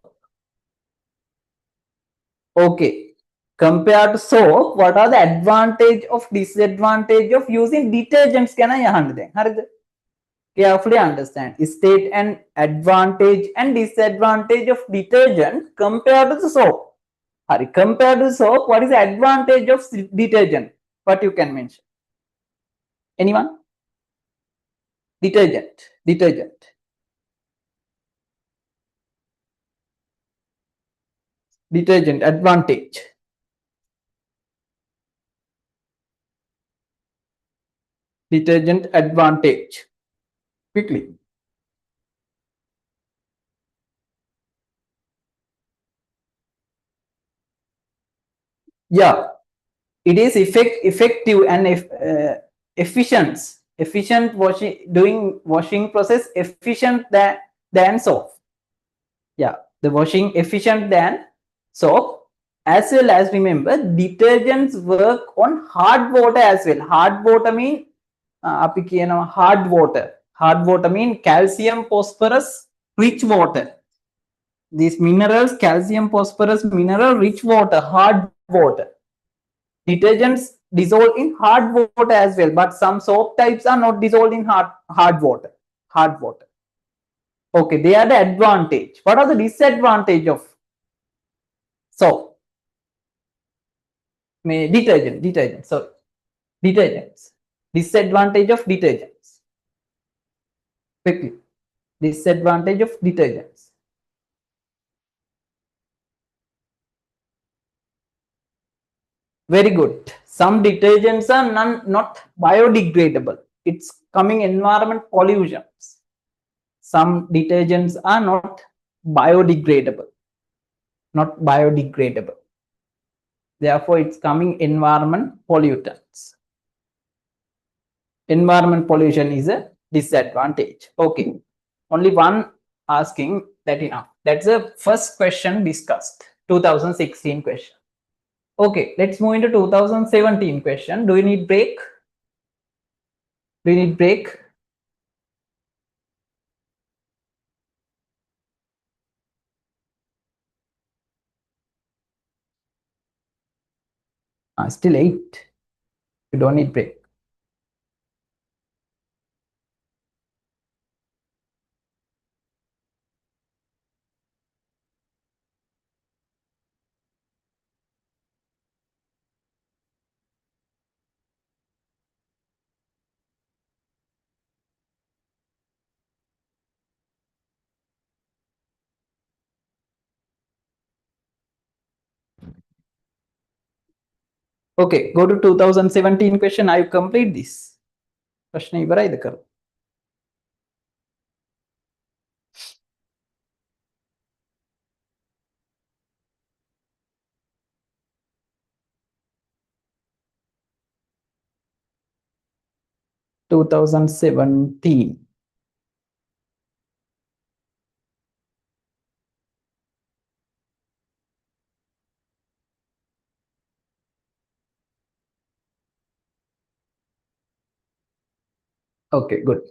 Okay, compared to soap, what are the advantage of disadvantage of using detergents? Can I understand? Carefully understand. State an advantage and disadvantage of detergent compared to the soap. Compared to soap, what is the advantage of detergent? What you can mention? Anyone? Detergent. Detergent advantage. Detergent advantage. Quickly. Yeah, it is effective and efficient washing process efficient than soap. Yeah, the washing efficient than soap As well as remember, detergents work on hard water as well. Hard water mean hard water. Hard water mean calcium, phosphorus, rich water. These minerals, calcium, phosphorus, mineral, rich water, hard water. Detergents dissolve in hard water as well, but some soap types are not dissolved in hard water. Hard water. Okay, they are the advantage. What are the disadvantage of soap? Detergent. So detergents. Disadvantage of detergents. Quickly. Disadvantage of detergents. Very good. Some detergents are not biodegradable. It's coming environment pollutions. Some detergents are not biodegradable. Not biodegradable. Therefore, it's coming environment pollutants. Environment pollution is a disadvantage. Okay. Only one asking that enough. That's the first question discussed. 2016 question. Okay, let's move into 2017 question. Do you need break? Do you need break? Still 8. You don't need break. Okay, go to 2017 question. I complete this. Question ඉවරයිද කර? (2017) Okay, good.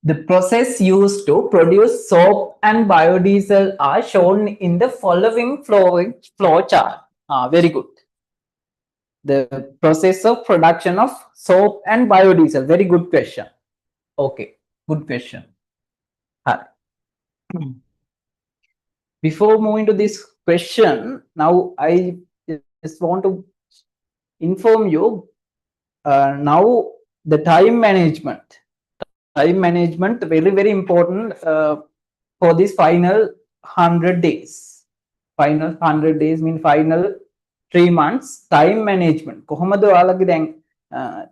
The process used to produce soap and biodiesel are shown in the following flow chart. Very good. The process of production of soap and biodiesel. Very good question. Okay, good question. Hi. Before moving to this question, now I just want to inform you now the time management. Time management very important for this final 100 days. Final 100 days mean final 3 months. Time management.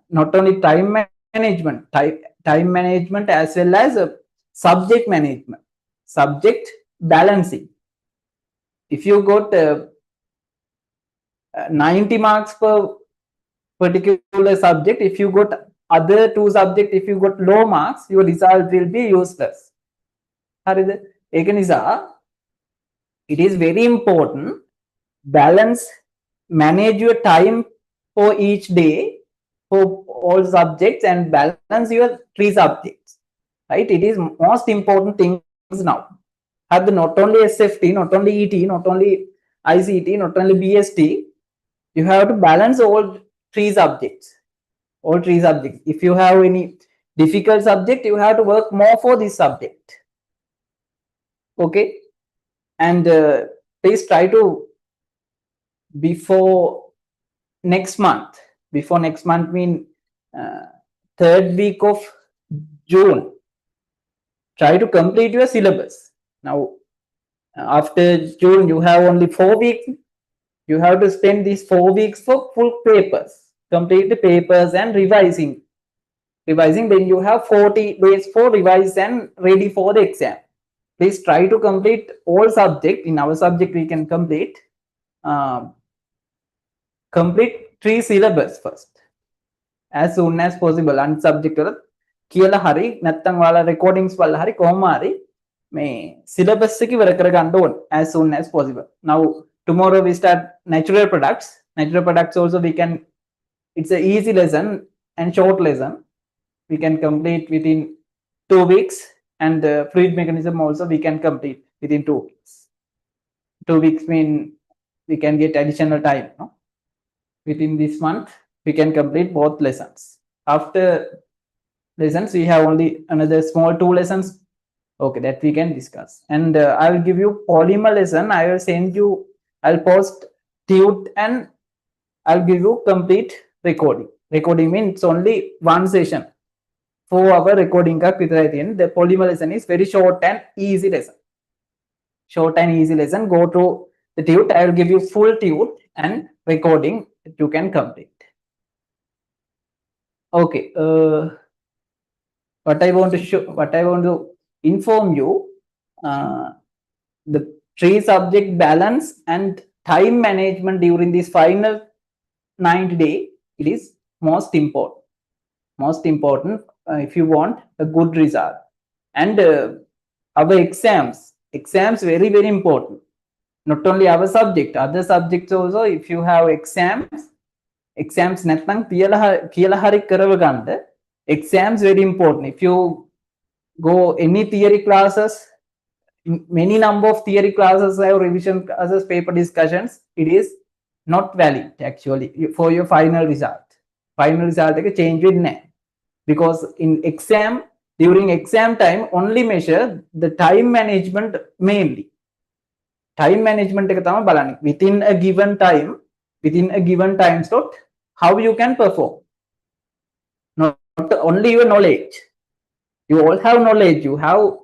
Not only time management as well as subject management. Subject balancing. If you got 90 marks per particular subject, if you got other 2 subjects, if you got low marks, your result will be useless. It is very important. Balance, manage your time for each day for all subjects and balance your 3 subjects. Right? It is most important things now. Have not only SFT, not only ET, not only ICT, not only BST. You have to balance all 3 subjects. All 3 subjects. If you have any difficult subject, you have to work more for this subject. Okay. And please try to before next month mean 3rd week of June, try to complete your syllabus. Now after June you have only 4 weeks. You have to spend these 4 weeks for full papers, complete the papers and revising. Then you have 40 days for revise and ready for the exam. Please try to complete all subject. In our subject we can complete 3 syllabus first as soon as possible. And subject කියලා හරි නැත්නම් ඔයාලා recordings වල හරි කොහොම හරි මේ syllabus එක ඉවර කරගන්න ඕන as soon as possible. Now tomorrow we start natural products. Natural products also we can, it's an easy lesson and short lesson. We can complete within 2 weeks, and the fluid mechanism also we can complete within 2 weeks. 2 weeks mean we can get additional time. No? Within this month, we can complete both lessons. After lessons, we have only another small 2 lessons. Okay, that we can discuss. And I will give you polymer lesson. I will send you, I'll post tute, and I'll give you complete recording. Recording means only one session. 4-hour recording ka kitara thiyen. The polymer lesson is very short and easy lesson. Short and easy lesson. Go through the tute. I will give you full tute and recording that you can complete. Okay. What I want to inform you, the 3 subject balance and time management during this final 90 days, it is most important. Most important if you want a good result. And our exams very, very important. Not only our subject, other subjects also. If you have exams නැත්නම් කියලා හරි කරව ගන්න. Exams very important. If you go any theory classes, many number of theory classes have revision classes, paper discussions, it is not valid actually for your final result. Final result එක change වෙන්නේ නැහැ. Because in exam, during exam time, only measure the time management mainly. Time management එක තමයි බලන්නේ. Within a given time slot, how you can perform. Not only your knowledge. You all have knowledge. You have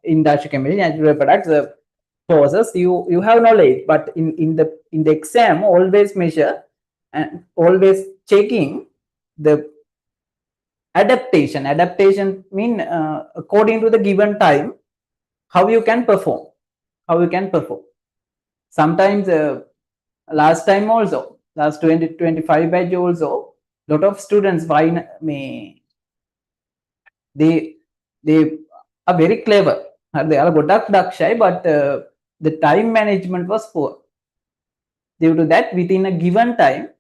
industrial chemistry, natural products, courses. You have knowledge, but in the exam, always measure and always checking the adaptation. Adaptation mean according to the given time, how you can perform. Sometimes last time also, last 2025 batch also, lot of students they are very clever. They are godak dakshai, but the time management was poor. Due to that, within a given time,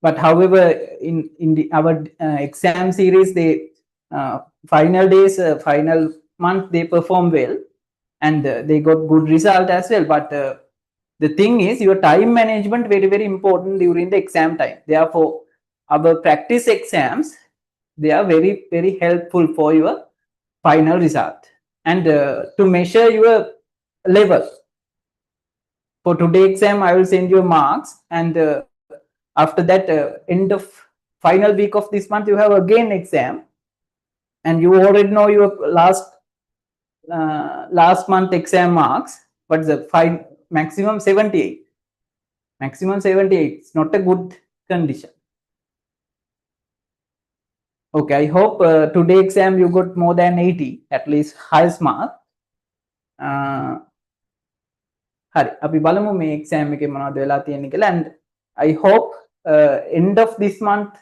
but however, in our exam series, they final days, final month, they perform well, and they got good result as well. But the thing is, your time management very, very important during the exam time. Therefore, our practice exams, they are very, very helpful for your final result. And to measure your level, for today's exam, I will send you marks, and after that, end of final week of this month, you have again exam, and you already know your last month exam marks. But the maximum 78. Maximum 78. It's not a good condition. Okay, I hope today exam you got more than 80, at least highest mark. හරි අපි බලමු මේ exam එකේ මොනවද වෙලා තියෙන්නේ කියලා. And I hope end of this month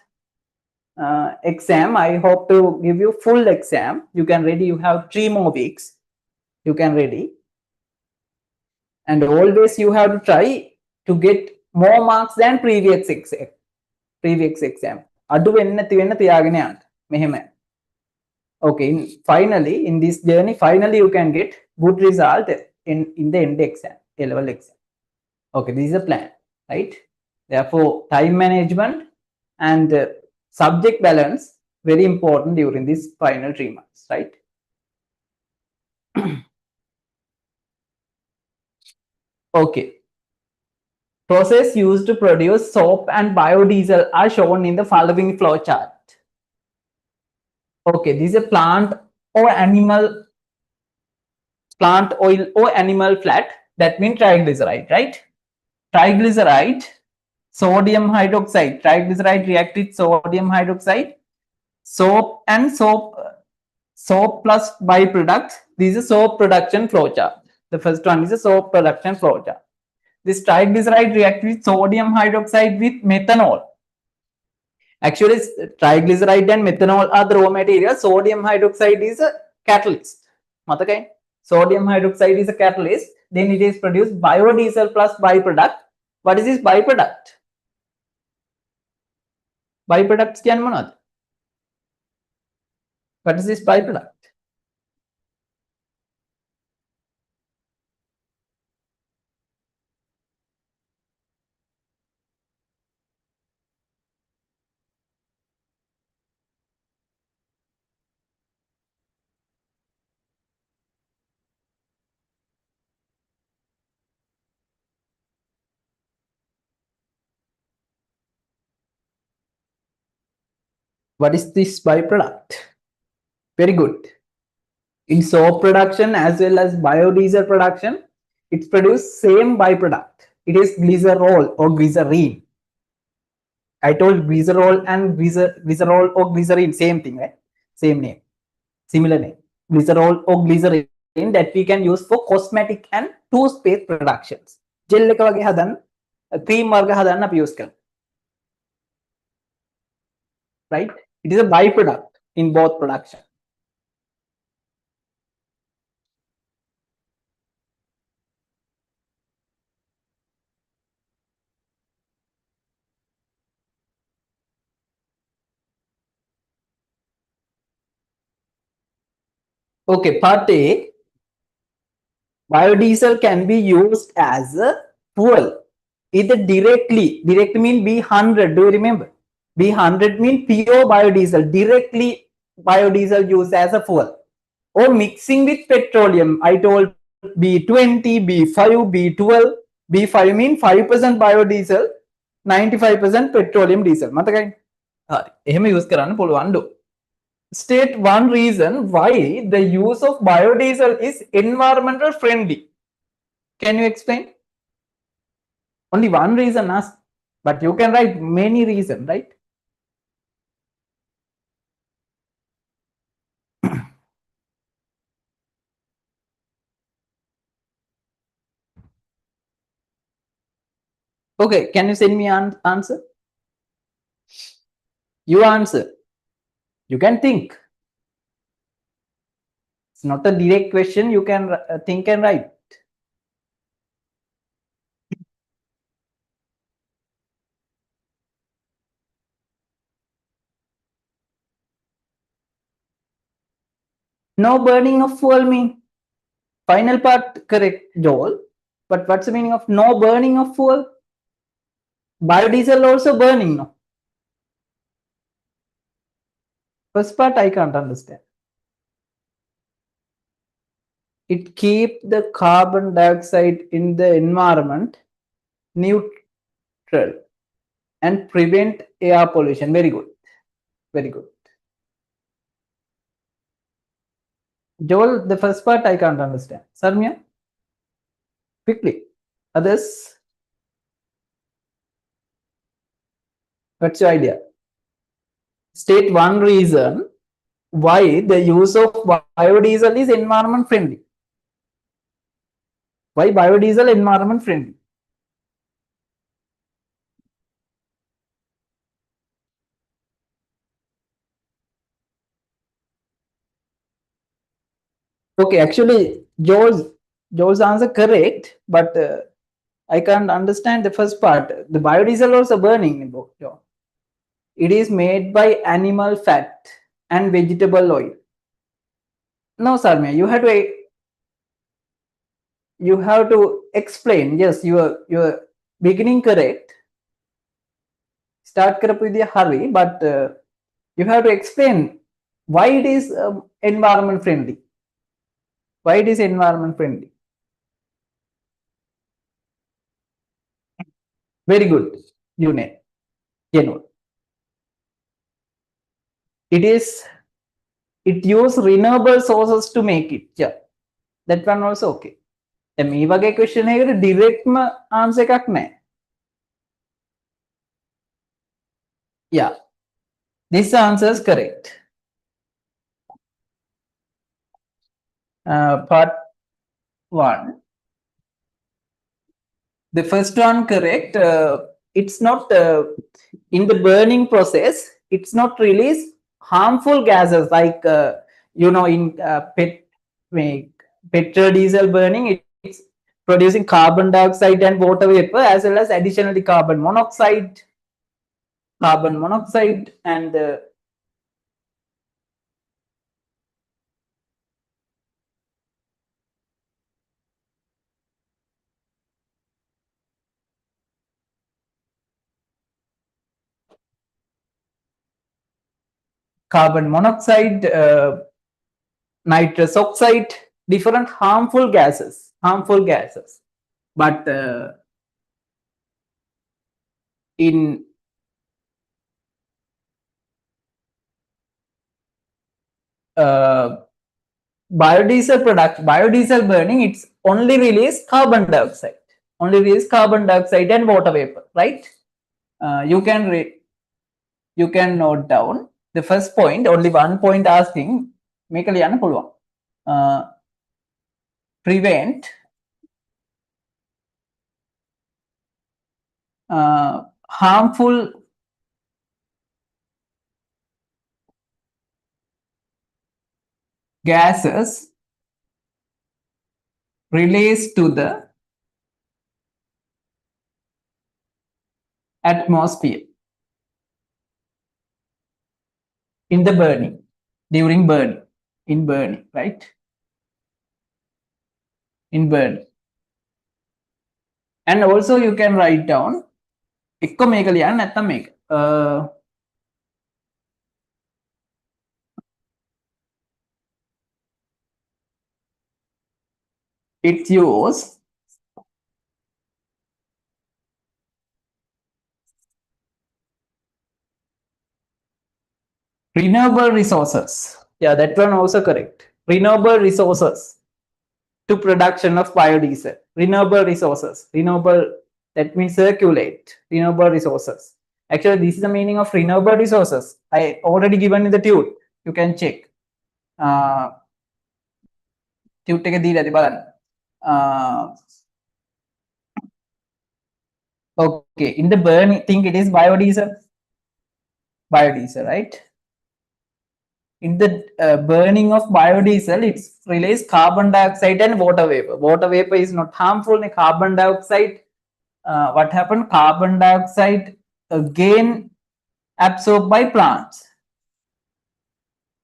exam, I hope to give you full exam. You can ready. You have 3 more weeks. You can ready. And always you have to try to get more marks than previous exam. අඩු වෙන්න තියාගෙන යන්න. මෙහෙම. Okay, finally in this journey, finally you can get good result in the end exam, A-level exam. Okay, this is a plan, right? Therefore, time management and subject balance very important during this final 3 months, right? Okay. Process used to produce soap and biodiesel are shown in the following flow chart. Okay, this is a plant or animal plant oil or animal fat. That means triglyceride, right? Triglyceride, sodium hydroxide. Triglyceride react with sodium hydroxide, soap and soap plus byproducts. This is a soap production flow chart. The first one is a soap production flow chart. This triglyceride react with sodium hydroxide with methanol. Actually, triglyceride and methanol are the raw material. Sodium hydroxide is a catalyst. මතකයි? Sodium hydroxide is a catalyst. Then it is produced biodiesel plus byproduct. What is this byproduct? Byproducts can monad. What is this byproduct? What is this byproduct? Very good. In soap production as well as biodiesel production, it's produced same byproduct. It is glycerol or glycerine. I told glycerol and glycerol or glycerine, same thing, right? Same name, similar name. Glycerol or glycerine that we can use for cosmetic and toothpaste productions. Gel එක වගේ හදන්න, cream වර්ග හදන්න අපි use කරනවා. Right? It is a byproduct in both production. Okay, part A. Biodiesel can be used as a fuel either directly. Direct mean B100. Do you remember? B100 mean pure biodiesel. Directly biodiesel used as a fuel or mixing with petroleum. I told B20, B5, B12. B5 mean 5% biodiesel, 95% petroleum diesel. මතකයි? හරි. එහෙම use කරන්න පුළුවන් ඩෝ. State one reason why the use of biodiesel is environmental friendly. Can you explain? Only one reason, but you can write many reasons, right? Okay, can you send me an answer? You answer. You can think. It's not a direct question. You can think and write. No burning of fuel mean. Final part correct, Joel. But what's the meaning of no burning of fuel? Biodiesel also burning, no? First part I can't understand. It keep the carbon dioxide in the environment neutral and prevent air pollution. Very good. Very good. Joel, the first part I can't understand. Sarmya, quickly. Others, what's your idea? State one reason why the use of biodiesel is environment friendly. Why biodiesel environment friendly? Okay, actually, Joel's answer correct, but I can't understand the first part. The biodiesel also burning, Joel. It is made by animal fat and vegetable oil. No, Sarmya, you have to explain. Yes, your beginning correct. Start karapu with hurry, but you have to explain why it is environment friendly. Why it is environment friendly? Very good, Unit. It use renewable sources to make it. Yeah, that one also okay. මේ වගේ question එකකට direct answer එකක් නැහැ. Yeah, this answer is correct. Part 1. The first one correct. It's not in the burning process. It's not release harmful gases like in pet petrol diesel burning, it's producing carbon dioxide and water vapor, as well as additionally carbon monoxide and carbon monoxide, nitrous oxide, different harmful gases. But in uh, biodiesel burning, it's only release carbon dioxide, and water vapor, right? You can note down the first point, only one point asking, make a prevent harmful gases released to the atmosphere in the burning, during burning, in burning, right? In burning. And also you can write down its use renewable resources. Yeah, that one also correct. Renewable resources to production of biodiesel. Renewable resources. Renewable, that means circulate. Renewable resources. Actually, this is the meaning of renewable resources. I already given in the tune. You can check. Tune එක දීලා ඇති බලන්න. Okay, in the burn, think it is biodiesel. Biodiesel, right? In the burning of biodiesel, it's released carbon dioxide and water vapor. Water vapor is not harmful. Carbon dioxide, what happened? Carbon dioxide again absorbed by plants.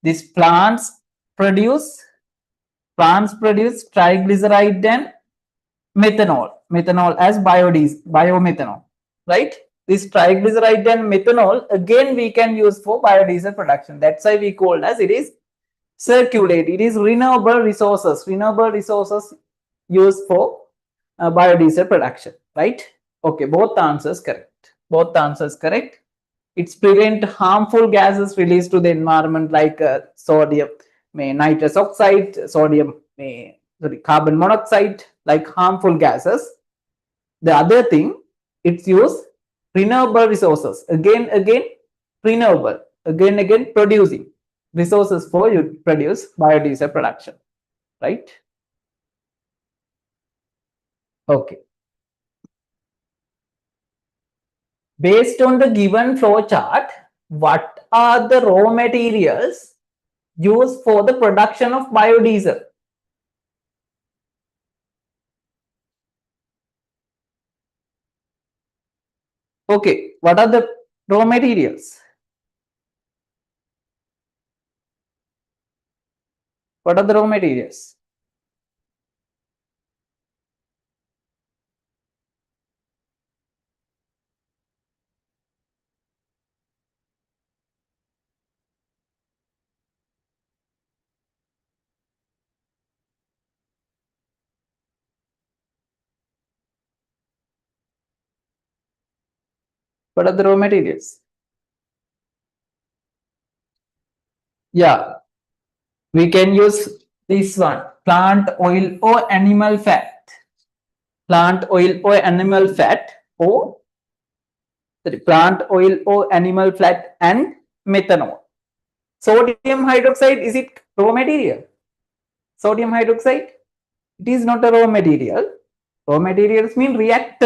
These plants produce triglyceride and methanol as biomethanol, right? This triglyceride and methanol again we can use for biodiesel production. That's why we called as it is circulate. It is renewable resources used for biodiesel production, right? Okay, both answers correct. It's prevent harmful gases released to the environment like sodium, nitrous oxide, carbon monoxide, like harmful gases. The other thing, it's use renewable resources. Again, renewable. Again, producing resources for you produce biodiesel production, right? Okay. Based on the given flow chart, what are the raw materials used for the production of biodiesel? Okay, what are the raw materials? What are the raw materials? What are the raw materials? Yeah, we can use this one, plant oil or animal fat. Plant oil or animal fat, or plant oil or animal fat and methanol. Sodium hydroxide, is it raw material? Sodium hydroxide, it is not a raw material. Raw materials mean react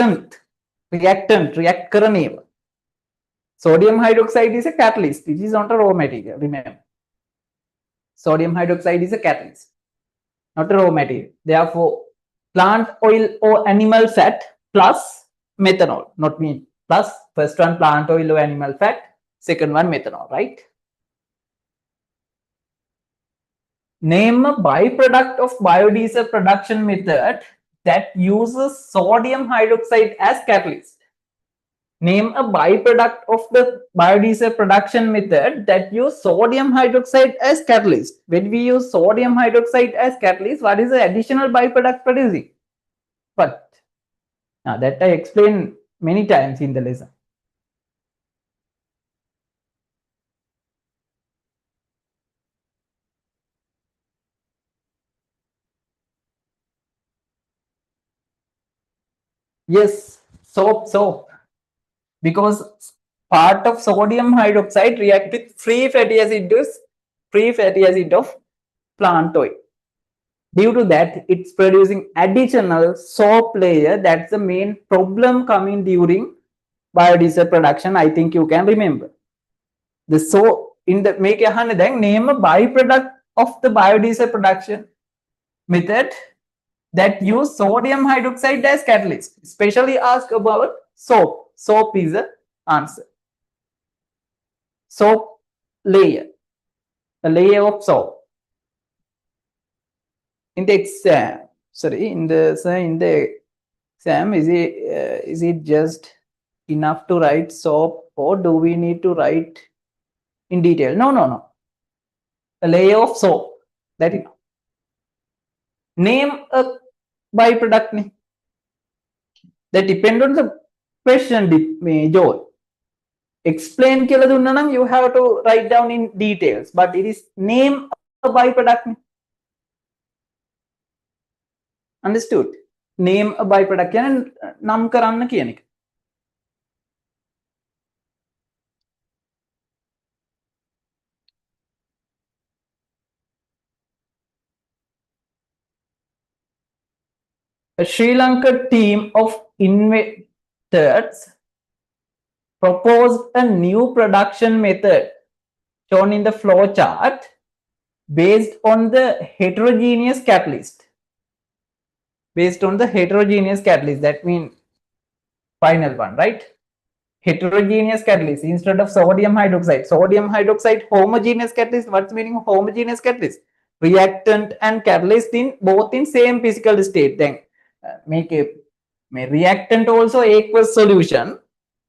කරන ඒවා. Sodium hydroxide is a catalyst. It is not a raw material, remember. Sodium hydroxide is a catalyst. not a raw material. Therefore, plant oil or animal fat plus methanol, not mean plus first one plant oil or animal fat, second one methanol, right? Name a byproduct of biodiesel production method that uses sodium hydroxide as catalyst. Name a byproduct of the biodiesel production method that use sodium hydroxide as catalyst. When we use sodium hydroxide as catalyst, what is the additional byproduct producing? But now that I explained many times in the lesson. Yes, soap. Because part of sodium hydroxide react with free fatty acid of plant oil. Due to that, it's producing additional soap layer. That's the main problem coming during biodiesel production. I think you can remember. The soap in the make a name a byproduct of the biodiesel production method that use sodium hydroxide as catalyst. Especially ask about soap. Soap is the answer. Soap layer, a layer of soap. In the exam, in the exam, is it just enough to write soap, or do we need to write in detail? No. A layer of soap. That is. Name a byproduct name. That depend on the question, Joel. Explain කියලා දුන්නා නම් you have to write down in details, but it is name a byproduct name. Understood? Name a byproduct කියන්නේ නම් කරන්න කියන එක. A Sri Lanka team of inventors proposed a new production method shown in the flow chart based on the heterogeneous catalyst. Based on the heterogeneous catalyst, that means final one, right? Heterogeneous catalyst instead of sodium hydroxide. Sodium hydroxide homogeneous catalyst. What's meaning of homogeneous catalyst? Reactant and catalyst in both in same physical state. Then make a reactant also aqueous solution.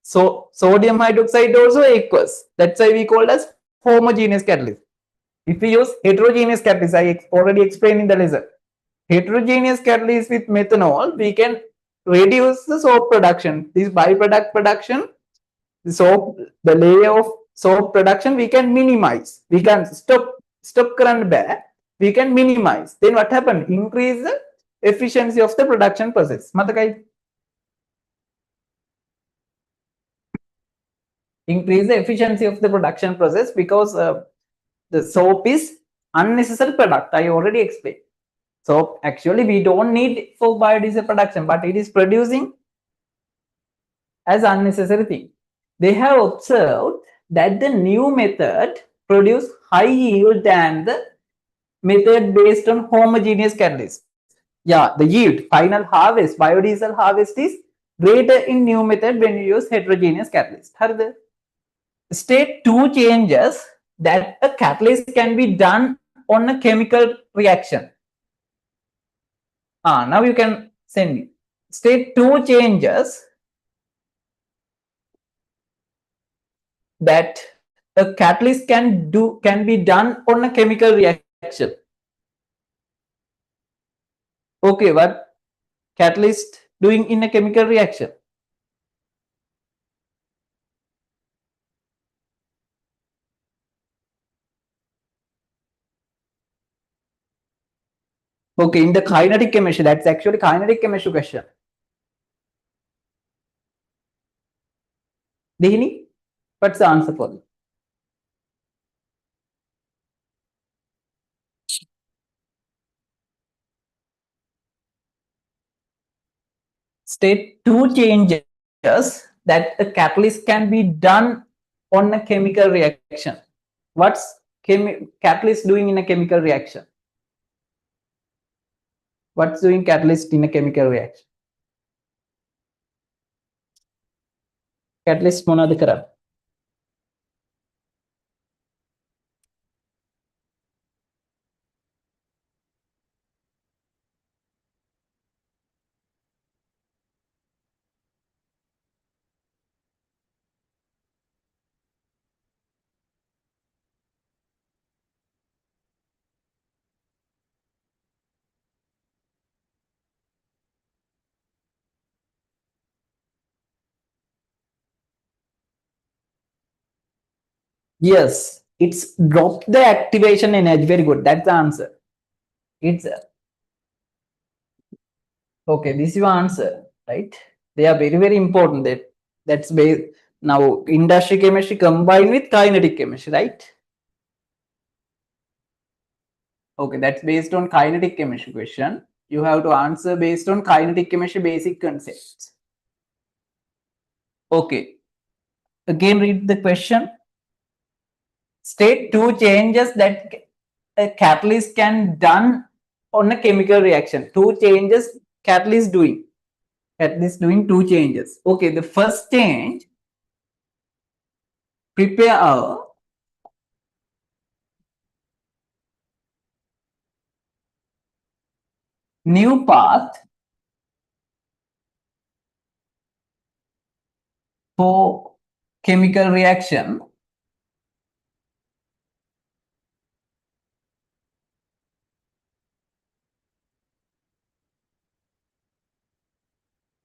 So sodium hydroxide also aqueous. That's why we call as homogeneous catalyst. If we use heterogeneous catalyst, I already explained in the lesson. Heterogeneous catalyst with methanol, we can reduce the soap production. This byproduct production, the layer of soap production, we can minimize. We can stop current back. We can minimize. Then what happened? Increase the efficiency of the production process. Matakai? Increase the efficiency of the production process because the soap is unnecessary product. I already explained. So actually we don't need it for biodiesel production, but it is producing as unnecessary thing. They have observed that the new method produce high yield than the method based on homogeneous catalyst. Yeah, the yield, final harvest, biodiesel harvest is greater in new method when you use heterogeneous catalyst. State 2 changes that a catalyst can be done on a chemical reaction. Now you can send me. State 2 changes that a catalyst can be done on a chemical reaction. Okay, what catalyst doing in a chemical reaction? Okay, in the kinetic chemistry, that's actually kinetic chemistry question. Dihini, what's the answer for this? State 2 changes that a catalyst can be done on a chemical reaction. What's catalyst doing in a chemical reaction? What's doing catalyst in a chemical reaction? Catalyst මොනවද කරන්නේ? Yes, it's drop the activation energy. Very good. That's the answer. It's okay. This is your answer, right? They are very, very important. That's based now industry chemistry combined with kinetic chemistry, right? Okay, that's based on kinetic chemistry question. You have to answer based on kinetic chemistry basic concepts. Okay. Again, read the question. State two changes that a catalyst can done on a chemical reaction. Two changes catalyst doing. Catalyst doing two changes. Okay, the first change, prepare a new path for chemical reaction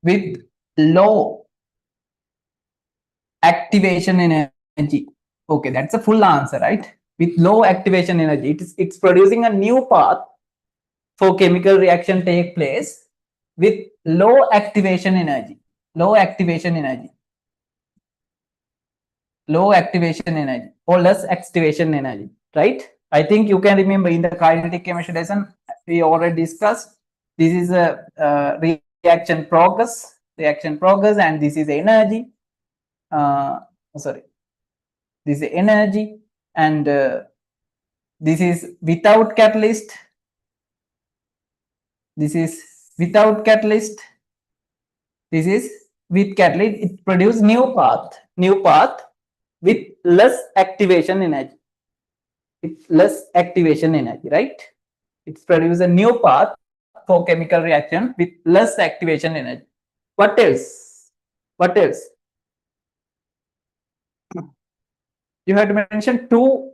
with low activation energy. Okay, that's a full answer, right? With low activation energy, it's producing a new path for chemical reaction take place with low activation energy. Low activation energy. Low activation energy or less activation energy, right? I think you can remember in the kinetic chemistry lesson we already discussed. This is a reaction progress, and this is energy. Sorry, this is energy, and this is without catalyst. This is without catalyst. This is with catalyst. It produces new path with less activation energy. It's less activation energy, right? It's produce a new path for chemical reaction with less activation energy. What else? What else? You have to mention two.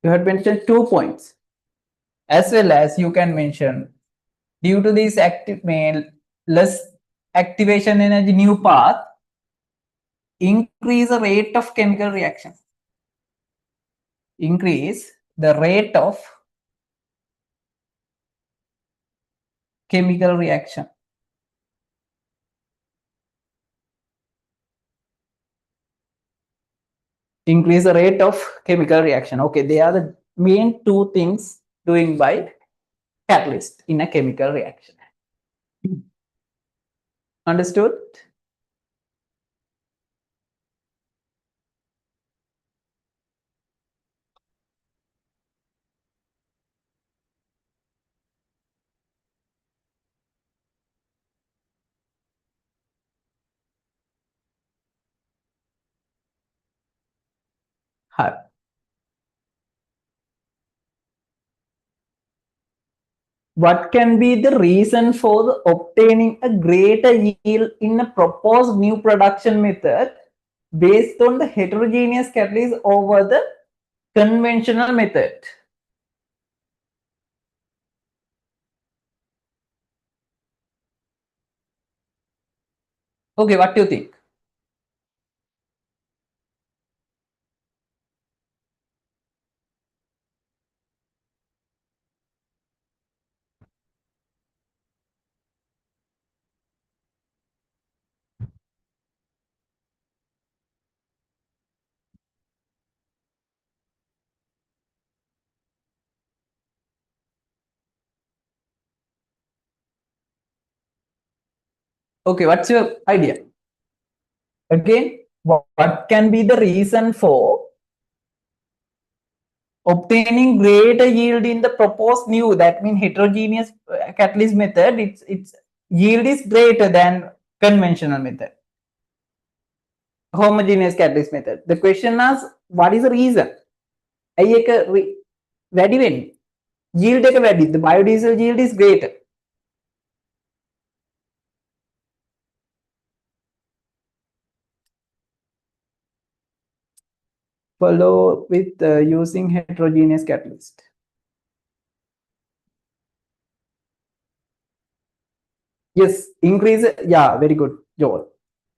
You have to mention 2 points, as well as you can mention due to this active less activation energy new path increase the rate of chemical reaction. Increase the rate of chemical reaction. Increase the rate of chemical reaction. Okay, they are the main two things doing by catalyst in a chemical reaction. Understood? Hi. What can be the reason for obtaining a greater yield in a proposed new production method based on the heterogeneous catalyst over the conventional method? Okay, what do you think? Okay, what's your idea? Again, what can be the reason for obtaining greater yield in the proposed new, that means heterogeneous catalyst method, its yield is greater than conventional method, homogeneous catalyst method. The question is, what is the reason? වැඩි වෙන්නේ yield එක වැඩි, the biodiesel yield is greater. Follow with using heterogeneous catalyst. Yes, increase, yeah, very good, Joel.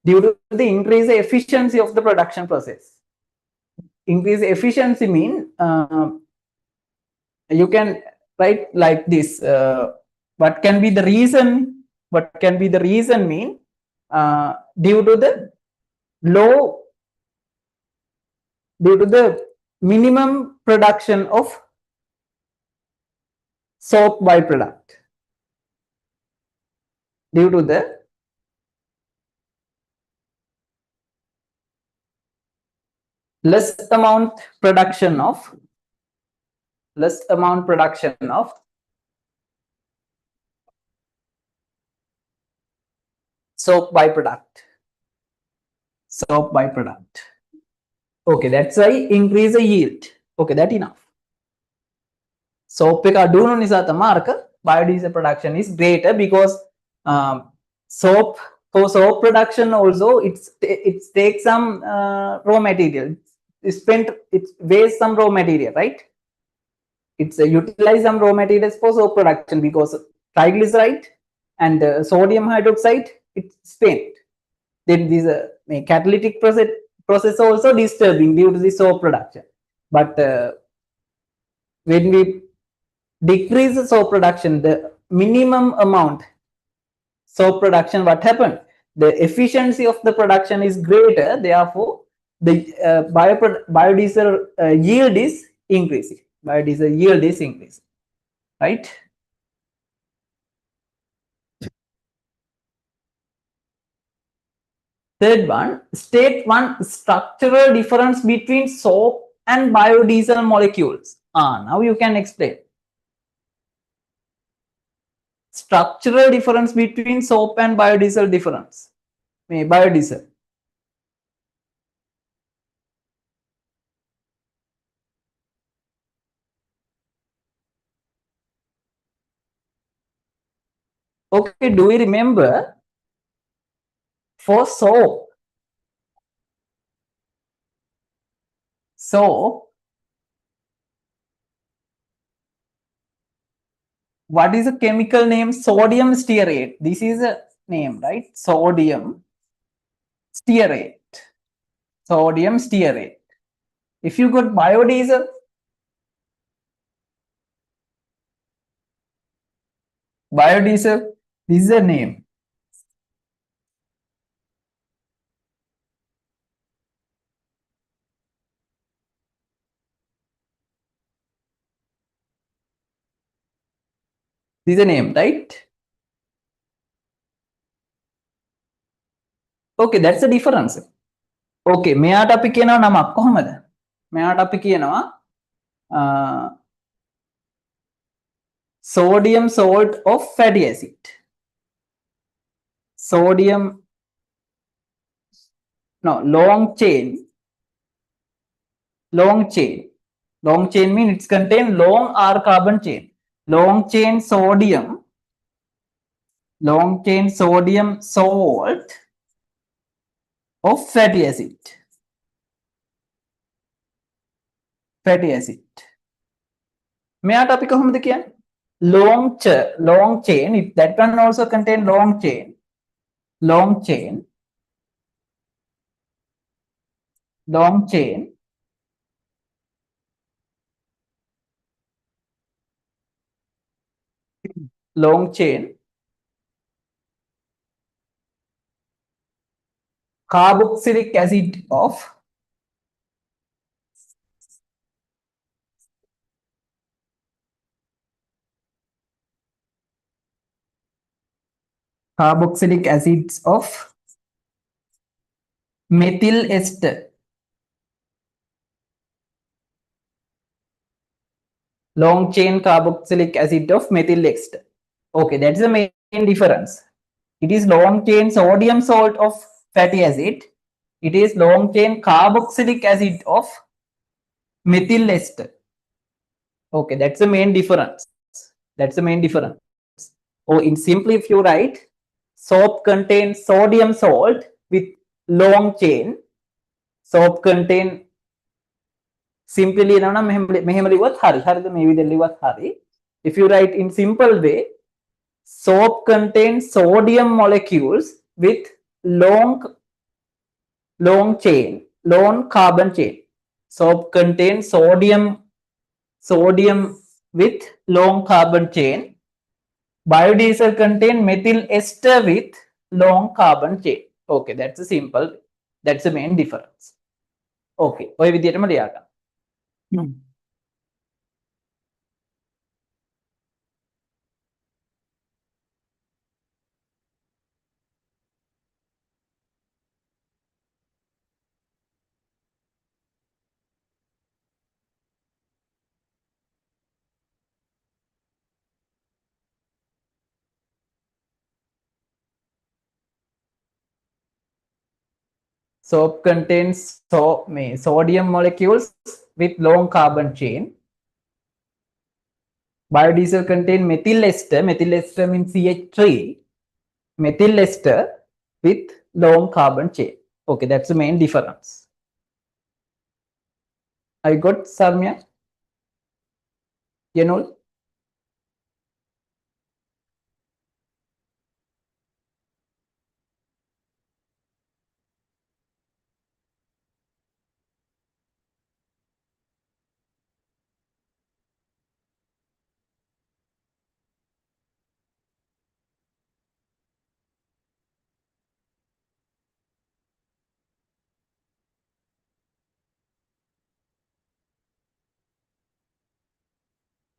Due to the increase efficiency of the production process. Increase efficiency mean you can write like this. What can be the reason? What can be the reason mean due to the low, due to the minimum production of soap byproduct, due to the less amount production of soap byproduct. Okay, that's why increase the yield. Okay, that enough. Soap එක අඩු වෙන නිසා තමයි biodiesel production is greater, because soap, for soap production also it takes some raw material. It's waste some raw material, right? It's utilize some raw materials for soap production, because triglyceride and sodium hydroxide, it's spent. Then this catalytic process also disturbing due to the soap production. But when we decrease the soap production, the minimum amount soap production, what happened? The efficiency of the production is greater, therefore the biodiesel yield is increasing. Biodiesel yield is increasing, right? Third one, state one structural difference between soap and biodiesel molecules. Now you can explain. Structural difference between soap and biodiesel difference. Biodiesel. Okay, do we remember for soap? So, what is the chemical name? Sodium stearate. This is a name, right? Sodium stearate. Sodium stearate. If you got biodiesel, this is a name. This is a name, right? Okay, that's the difference. Okay, මෙයාට අපි කියනවා නමක් කොහොමද? මෙයාට අපි කියනවා sodium salt of fatty acid. Sodium, no, long chain. Long chain means it's contain long R carbon chain. Long chain sodium salt of fatty acid. මෙයාට අපි කොහොමද කියන්නේ? Long chain, that one also contain long chain. Long chain carboxylic acid of carboxylic acids of Methyl ester. Long chain carboxylic acid of methyl ester. Okay, that's the main difference. It is long chain sodium salt of fatty acid. It is long chain carboxylic acid of methyl ester. Okay, that's the main difference. That's the main difference. Or in simply, if you write, soap contains sodium salt with long chain. Soap contain simply if you write in simple way, soap contains sodium molecules with long chain, long carbon chain. Soap contains sodium with long carbon chain. Biodiesel contain methyl ester with long carbon chain. Okay, that's a simple. That's the main difference. Okay, ඔය විදිහටම ලියාගන්න. Soap contains sodium molecules with long carbon chain. Biodiesel contain methyl ester. Methyl ester means CH3. Methyl ester with long carbon chain. Okay, that's the main difference. I got Sarmya? Yenul?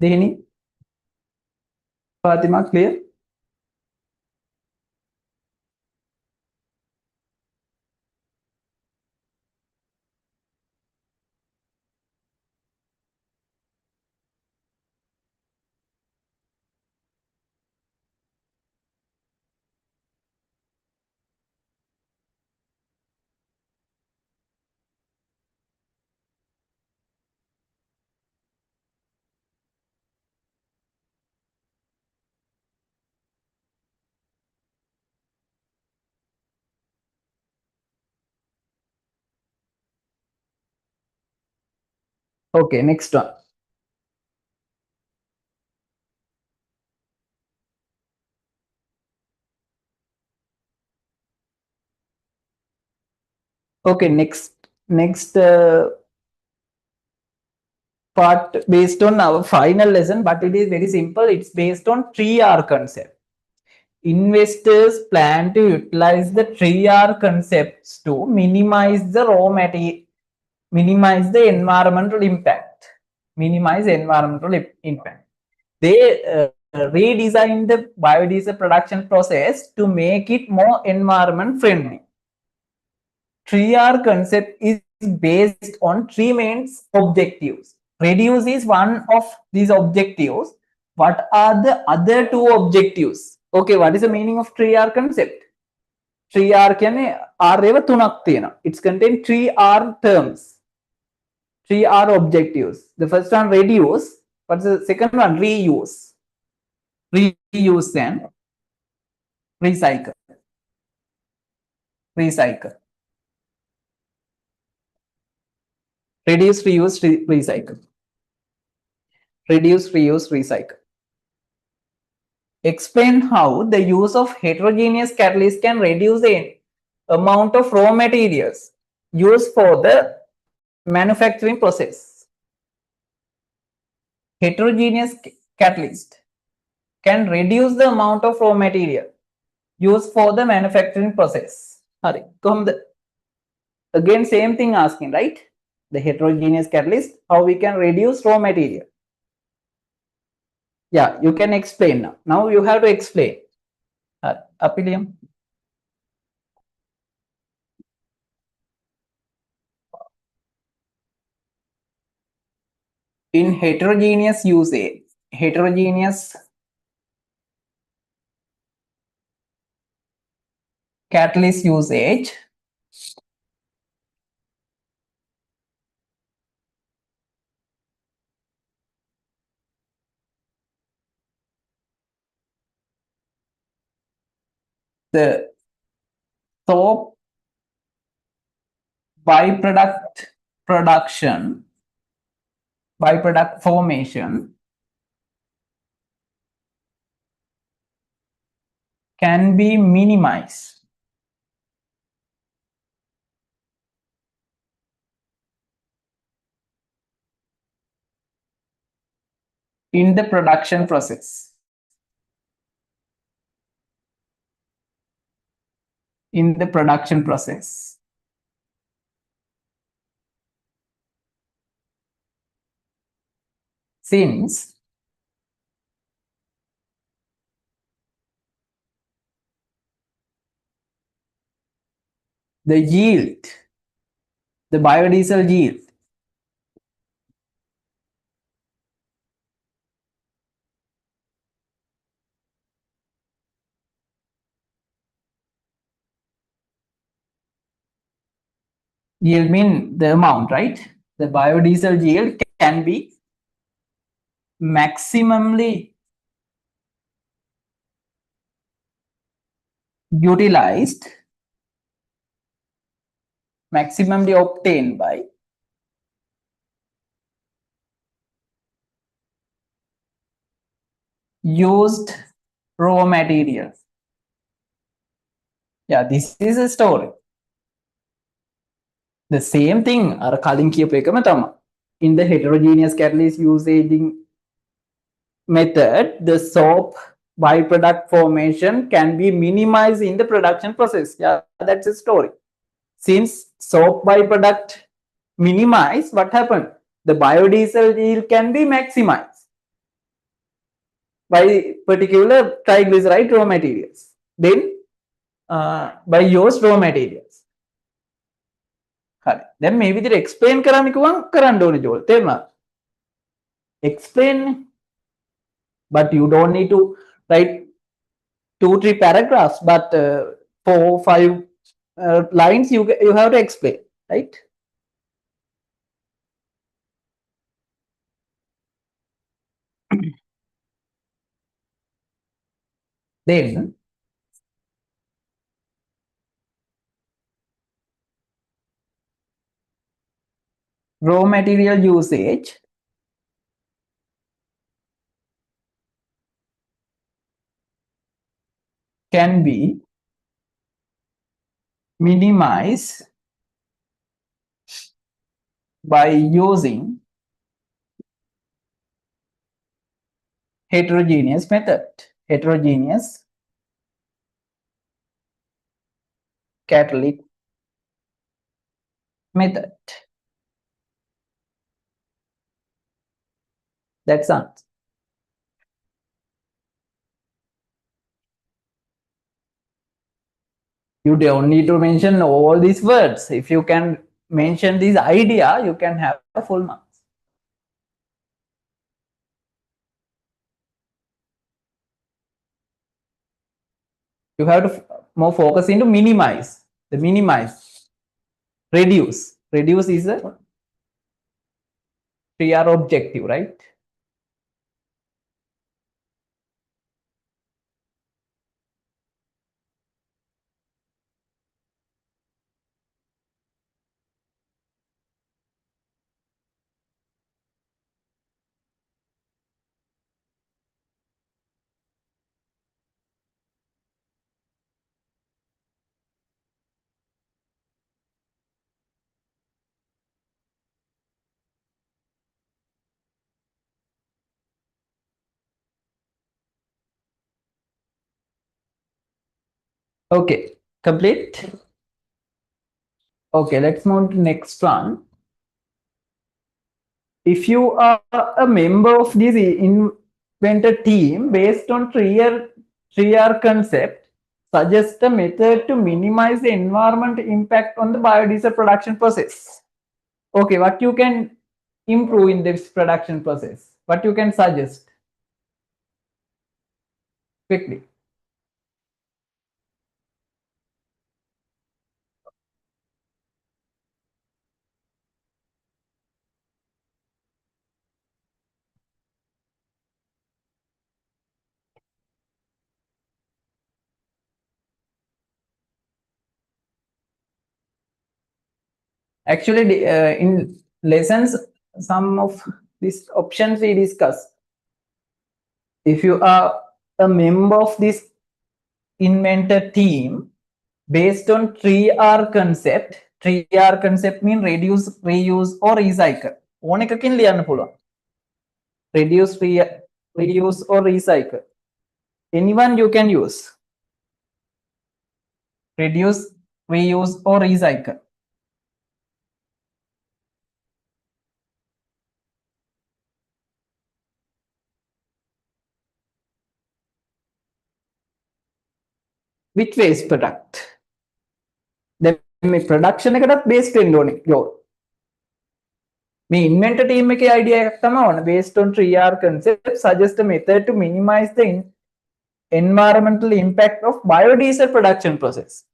Dehini? Fatima, clear? Okay, next one. Okay, next part based on our final lesson, but it is very simple. It's based on 3R concept. Investors plan to utilize the 3R concepts to minimize the raw material, minimize the environmental impact. Minimize environmental impact. They redesign the biodiesel production process to make it more environment friendly. 3R concept is based on three main objectives. Reduce is one of these objectives. What are the other two objectives? Okay, what is the meaning of 3R concept? 3R කියන්නේ R ඒව තුනක් තියෙනවා. It's contain 3R terms. 3R objectives. The first one reduce. What's the second one? Reuse. Reuse and recycle. Recycle. Reduce, reuse, recycle. Reduce, reuse, recycle. Explain how the use of heterogeneous catalyst can reduce the amount of raw materials used for the manufacturing process. Heterogeneous catalyst can reduce the amount of raw material used for the manufacturing process. Hari, again same thing asking, right? The heterogeneous catalyst, how we can reduce raw material. Yeah, you can explain now. Now you have to explain. Apilium. in heterogeneous usage, heterogeneous catalyst usage, the soap byproduct production, byproduct formation can be minimized in the production process. In the production process. Since the yield, the biodiesel yield, yield mean the amount, right? The biodiesel yield can be maximally utilized, maximally obtained by used raw materials. Yeah, this is a story. The same thing අර කලින් කියපු එකම තමයි. In the heterogeneous catalyst using method, the soap byproduct formation can be minimized in the production process. Yeah, that's a story. Since soap byproduct minimized, what happened? The biodiesel yield can be maximized by particular triglyceride raw materials. Then by used raw materials. හරි. දැන් මේ විදිහට explain කරන්න කිව්වම කරන්න ඕනේ ජෝල්. තේරුණාද? Explain. But you don't need to write 2-3 paragraphs, but 4-5 lines you have to explain, right? Then raw material usage can be minimized by using heterogeneous method. Heterogeneous catalytic method. That's answer. You don't need to mention all these words. If you can mention this idea, you can have a full marks. You have to more focus into minimize. The minimize, reduce. Reduce is a 3R objective, right? Okay, complete. Okay, let's move to next one. If you are a member of this inventor team, based on 3R concept, suggest a method to minimize the environmental impact on the biodiesel production process. Okay, what you can improve in this production process? What you can suggest quickly? Actually, in lessons, some of these options we discuss. If you are a member of this inventor team, based on 3R concept, 3R concept mean reduce, reuse, or recycle. ඕන එකකින් ලියන්න පුළුවන්. Reduce, reuse, or recycle. Anyone you can use. Reduce, reuse, or recycle. Which waste product? The production එකටත් based වෙන්න ඕනේ. මේ inventor team එකේ idea එකක් තමයි ඕන. Based on 3R concept, suggest a method to minimize the environmental impact of biodiesel production process.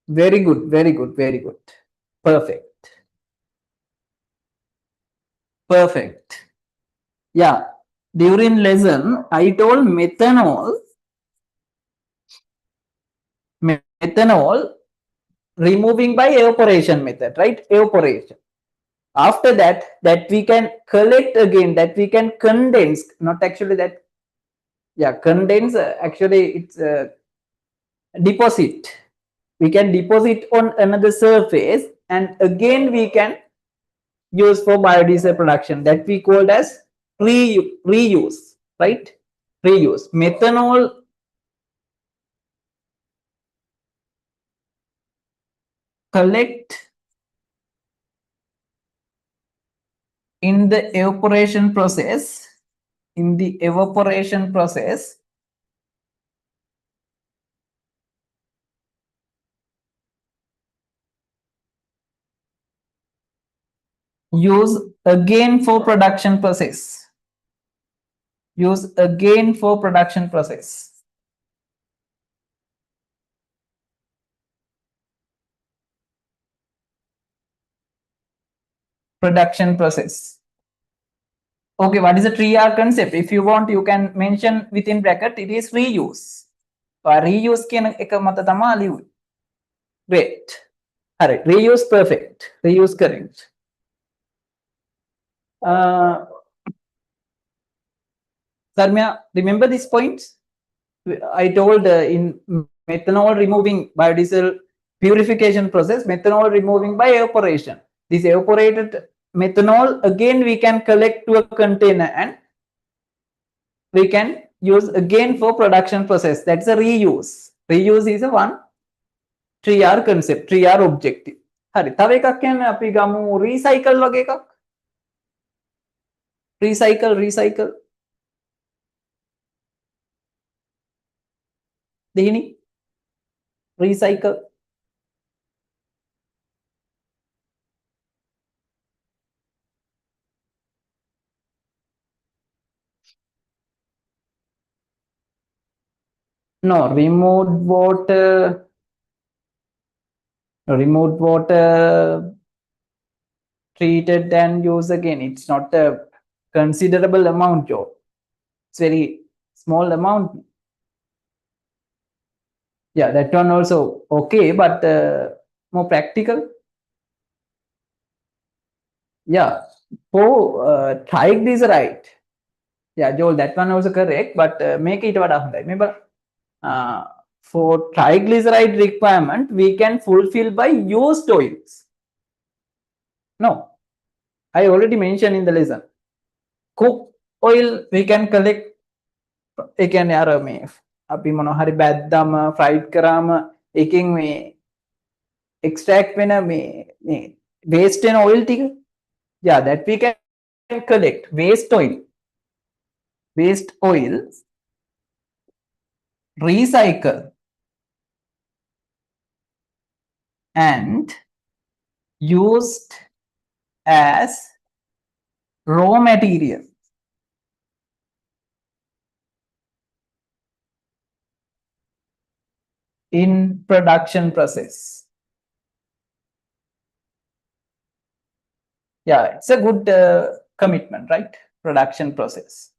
Very good, very good, very good. Perfect. Perfect. Yeah. During lesson, I told methanol removing by evaporation method, right? Evaporation. After that we can collect again, that we can condense, not actually that, yeah, condense, actually it's deposit. We can deposit on another surface and again we can use for biodiesel production, that we called as reuse, right? Reuse. Methanol collect in the evaporation process, use again for production process. Use again for production process. Production process. Okay, what is the 3R concept? If you want, you can mention within bracket, it is reuse. Reuse කියන එක මත තමයි ලියුවේ. Great. Alright, reuse perfect. Reuse correct. Sarmya, remember these points? I told in methanol removing biodiesel purification process, methanol removing by evaporation. This evaporated methanol again we can collect to a container and we can use again for production process. That's a reuse. Reuse is a one 3R concept, 3R objective. හරි, තව එකක් කියන්නේ අපි ගමු recycle වගේ එකක්. Recycle. Dihini? Recycle. No, removed water treated and used again. It's not a considerable amount, Joe. It's very small amount. Yeah, that one also okay, but more practical. Yeah, for triglyceride. Yeah, Joel, that one also correct, but make it what happened. Remember, for triglyceride requirement, we can fulfill by used oils. No, I already mentioned in the lesson. Cook oil we can collect. ඒ කියන්නේ අර මේ අපි මොනවා හරි බැද්දම fried කරාම එකකින් මේ extract වෙන මේ waste වෙන oil ටික. Yeah, that we can collect. Waste oil, recycle, and used as raw material in production process. Yeah, it's a good commitment, right? Production process.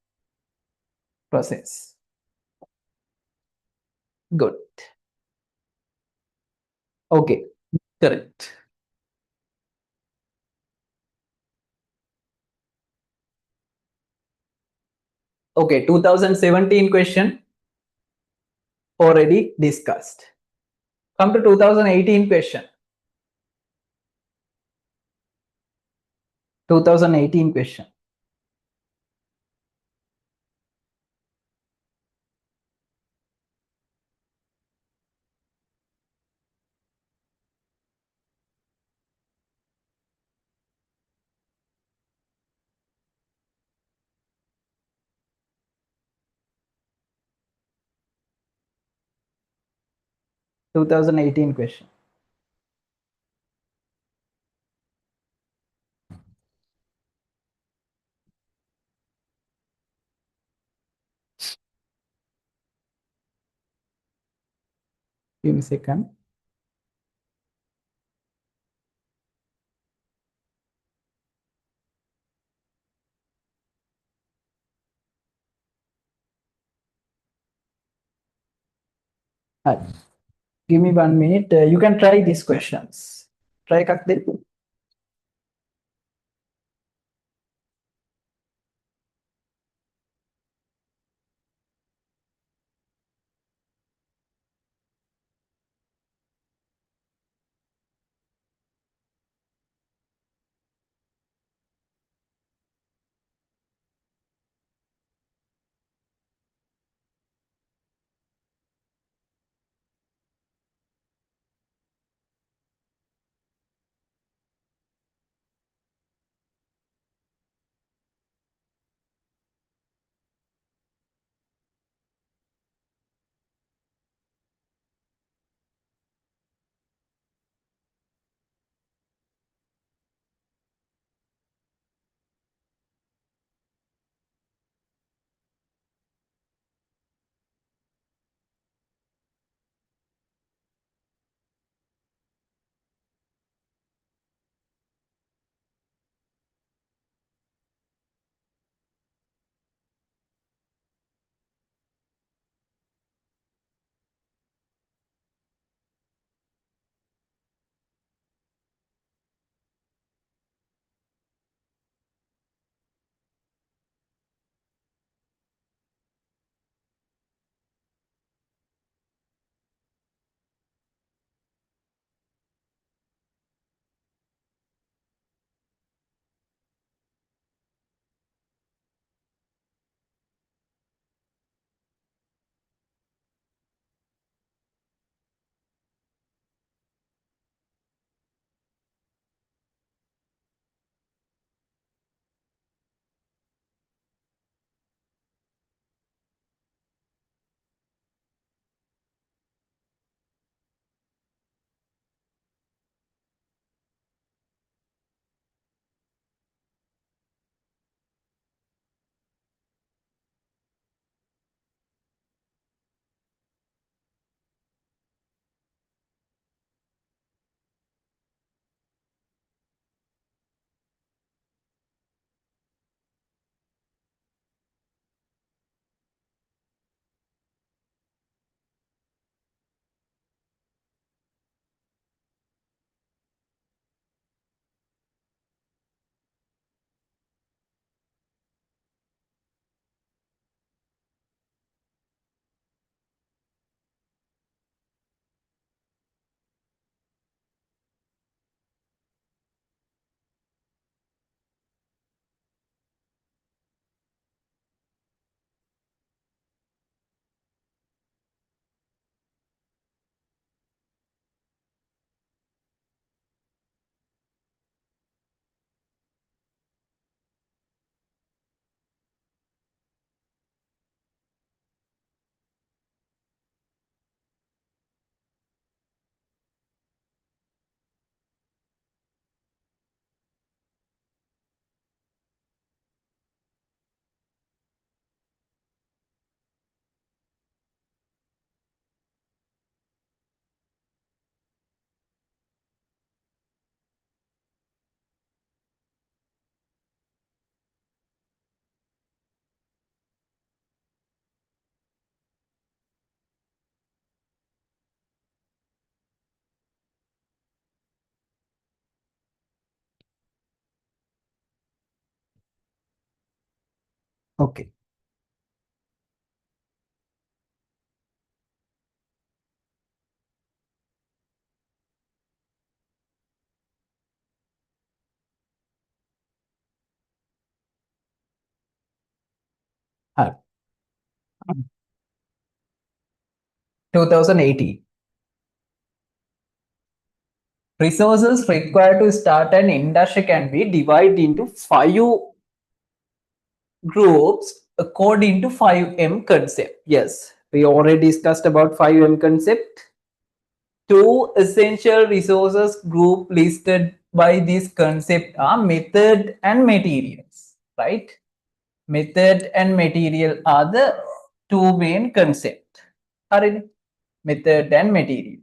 Good. Okay, correct. Okay, 2017 question already discussed. Come to 2018 question. 2018 question. 2018 question. Give me a second. Hi. Give me 1 minute. You can try these questions. Try Kakdil. Okay. Uh, 2018. Resources required to start an industry can be divided into 5 groups according to 5M concept. Yes, we already discussed about 5M concept. Two essential resources group listed by this concept are method and materials, right? Method and material are the two main concept. Method and material.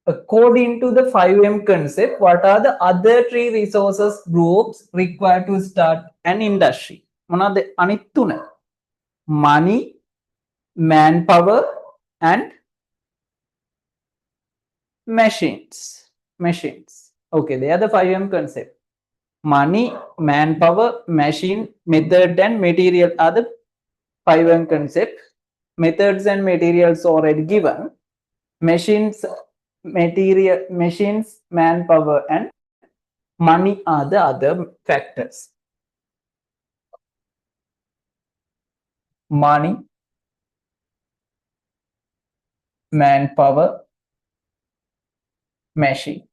According to the 5M concept, what are the other three resources groups required to start an industry? Money, manpower, and machines. Okay, they are the 5M concept. Money, manpower, machine, method, and material are the 5M concept. Methods and materials already given. Machines, manpower, and money are the other factors. Money, manpower, machine.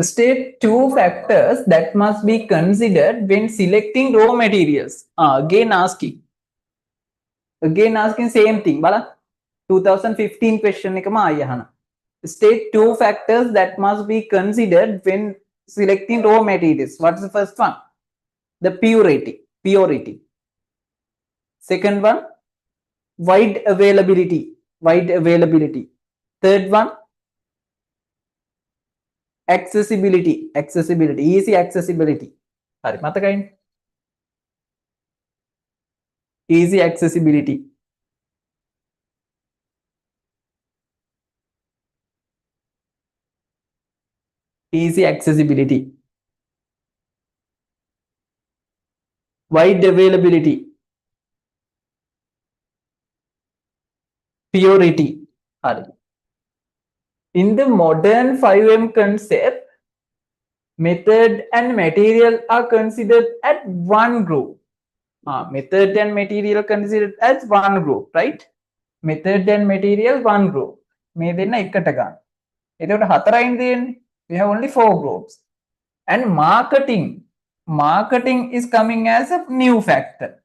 State two factors that must be considered when selecting raw materials. Again asking same thing. Bala 2015 question ekama ayahana. State two factors that must be considered when selecting raw materials. What's the first one? The purity. Second one, wide availability. Third one, accessibility, easy accessibility. Hari matakain. Easy accessibility. Wide availability, purity. In the modern 5M concept, method and material are considered at one group. Method and material considered as one group, right? Method and material one group. මේ දෙන්න එකට ගන්න. එතකොට හතරයින් තියෙන්නේ. We have only 4 groups. And marketing is coming as a new factor.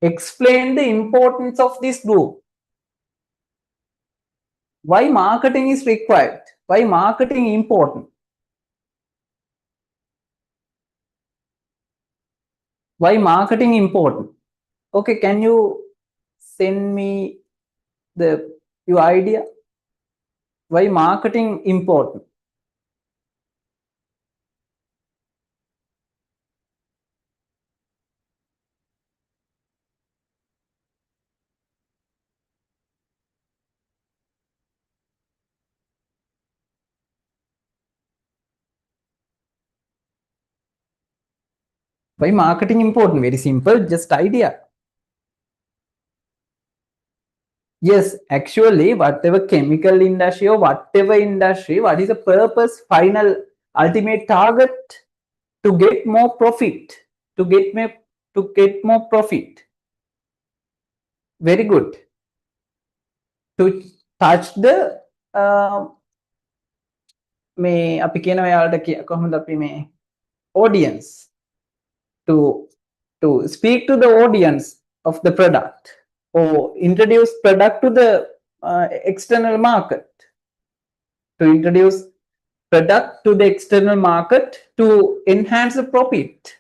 Explain the importance of this group. Why marketing is required? Why marketing important? Why marketing important? Okay, can you send me your idea? Why marketing important? Why marketing important? Very simple, just idea. Yes, actually, whatever chemical industry or whatever industry, what is the purpose, final, ultimate target? To get more profit. Very good. To touch the මේ අපි කියන ඔයාලට කොහොමද අපි මේ audience, to speak to the audience of the product or introduce product to the external market, to introduce product to the external market to enhance the profit.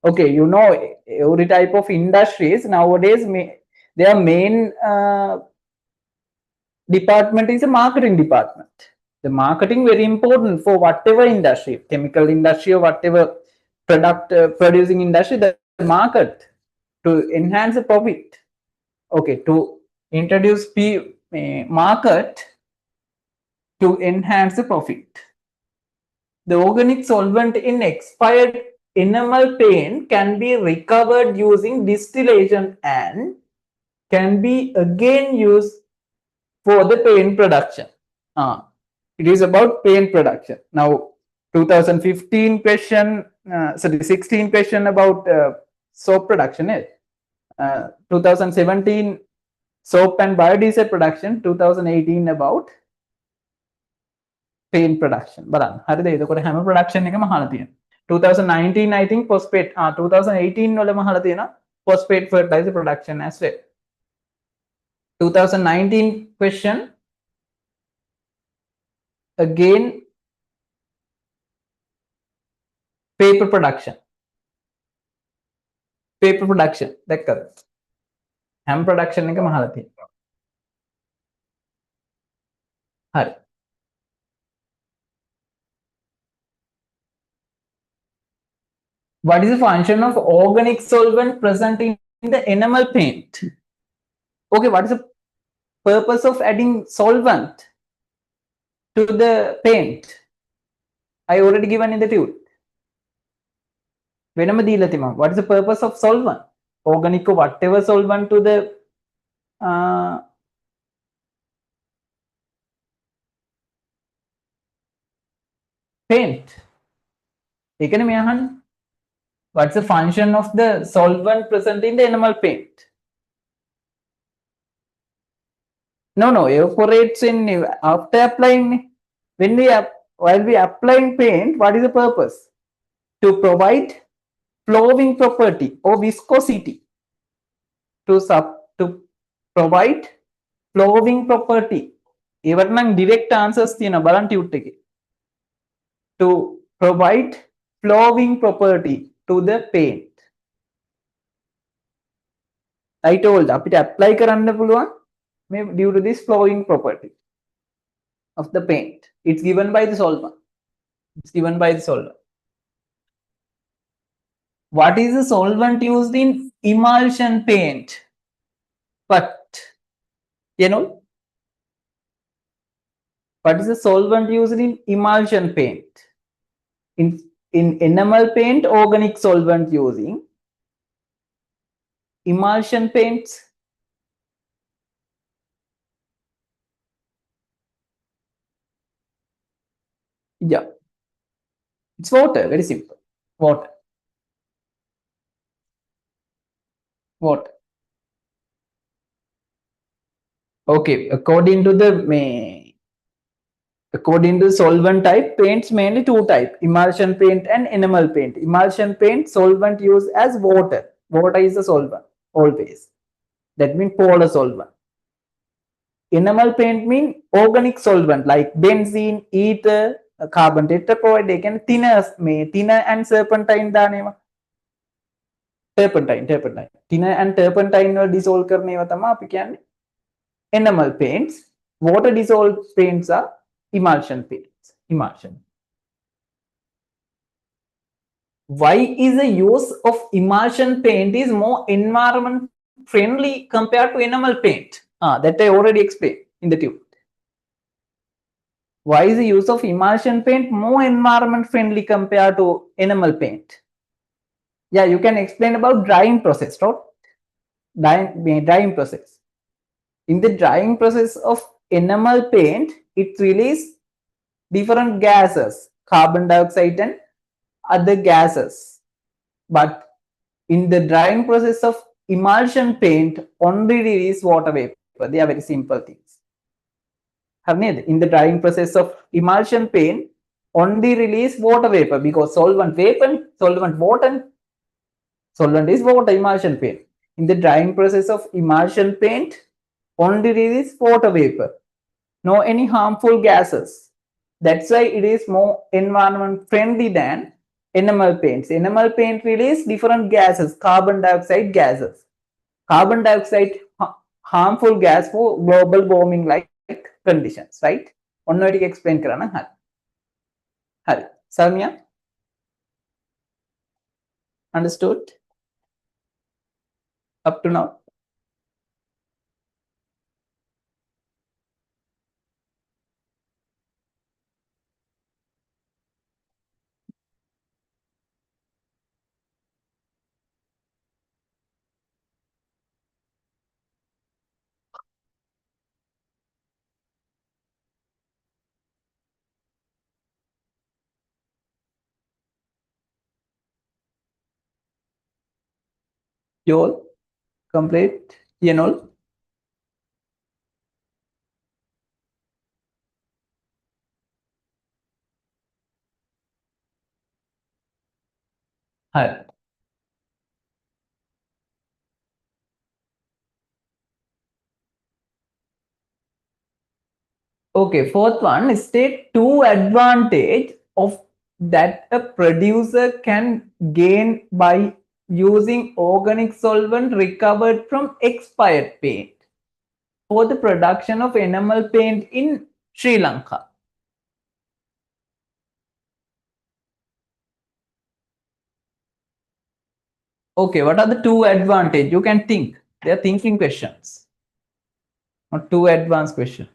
Okay, you know, every type of industries nowadays, their main department is a marketing department. The marketing very important for whatever industry, chemical industry or whatever product producing industry, the market to enhance the profit. Okay, to introduce market to enhance the profit. The organic solvent in expired enamel paint can be recovered using distillation and can be again used for the paint production. It is about paint production. Now, 2015 question, 16 question about soap production. 2017 soap and biodiesel production. 2018 about paint production. බලන්න. හරිද? එතකොට හැම production එකම අහලා තියෙනවා. 2019 I think phosphate 2018 වලම අහලා තියෙනවා phosphate fertilizer production as well. 2019 question again paper production. Paper production දැක්කද? හැම production එකම අහලා තියෙනවා. හරි. What is the function of organic solvent present in the enamel paint? Okay, what is the purpose of adding solvent to the paint? I already given in the tube. What is the purpose of solvent? Organic or whatever solvent to the paint. What's the function of the solvent present in the enamel paint? No, evaporates in after applying. While we applying paint, what is the purpose? To provide flowing property or viscosity. To provide flowing property. Even direct answers to provide flowing property to the paint. I told අපිට apply කරන්න පුළුවන් due to this flowing property of the paint. It's given by the solvent. It's given by the solvent. What is the solvent used in emulsion paint? What is the solvent used in emulsion paint? In enamel paint, organic solvent using. Emulsion paints, yeah, it's water. Very simple. Water. Okay, according to the solvent type, paints mainly two types: emulsion paint and enamel paint. Emulsion paint solvent used as water. Water is the solvent always. That means polar solvent. Enamel paint means organic solvent like benzene, ether, carbon tetrachloride. They can thinner and serpentine. Turpentine. Thinner and turpentine will dissolve karne tama api kiyanne enamel paints. Water dissolved paints are emulsion paints. Emulsion. Why is the use of emulsion paint is more environment friendly compared to enamel paint? That I already explained in the tube. Why is the use of emulsion paint more environment friendly compared to enamel paint? Yeah, you can explain about drying process, right? Drying process. In the drying process of enamel paint, it releases different gases, carbon dioxide and other gases. But in the drying process of emulsion paint, only release water vapor. They are very simple things. In the drying process of emulsion paint, only release water vapor because solvent is water, emulsion paint. In the drying process of emulsion paint, only release water vapor. No any harmful gases. That's why it is more environment friendly than enamel paints. Enamel paint release different gases, carbon dioxide gases. Carbon dioxide harmful gas for global warming like conditions, right? Onnoitik explain කරන්න hari. Samya, understood up to now? Joel, complete. Yenol. はい。Okay, fourth one, state two advantage of that a producer can gain by using organic solvent recovered from expired paint for the production of enamel paint in Sri Lanka. Okay, what are the two advantage? You can think. They are thinking questions, not two advanced questions.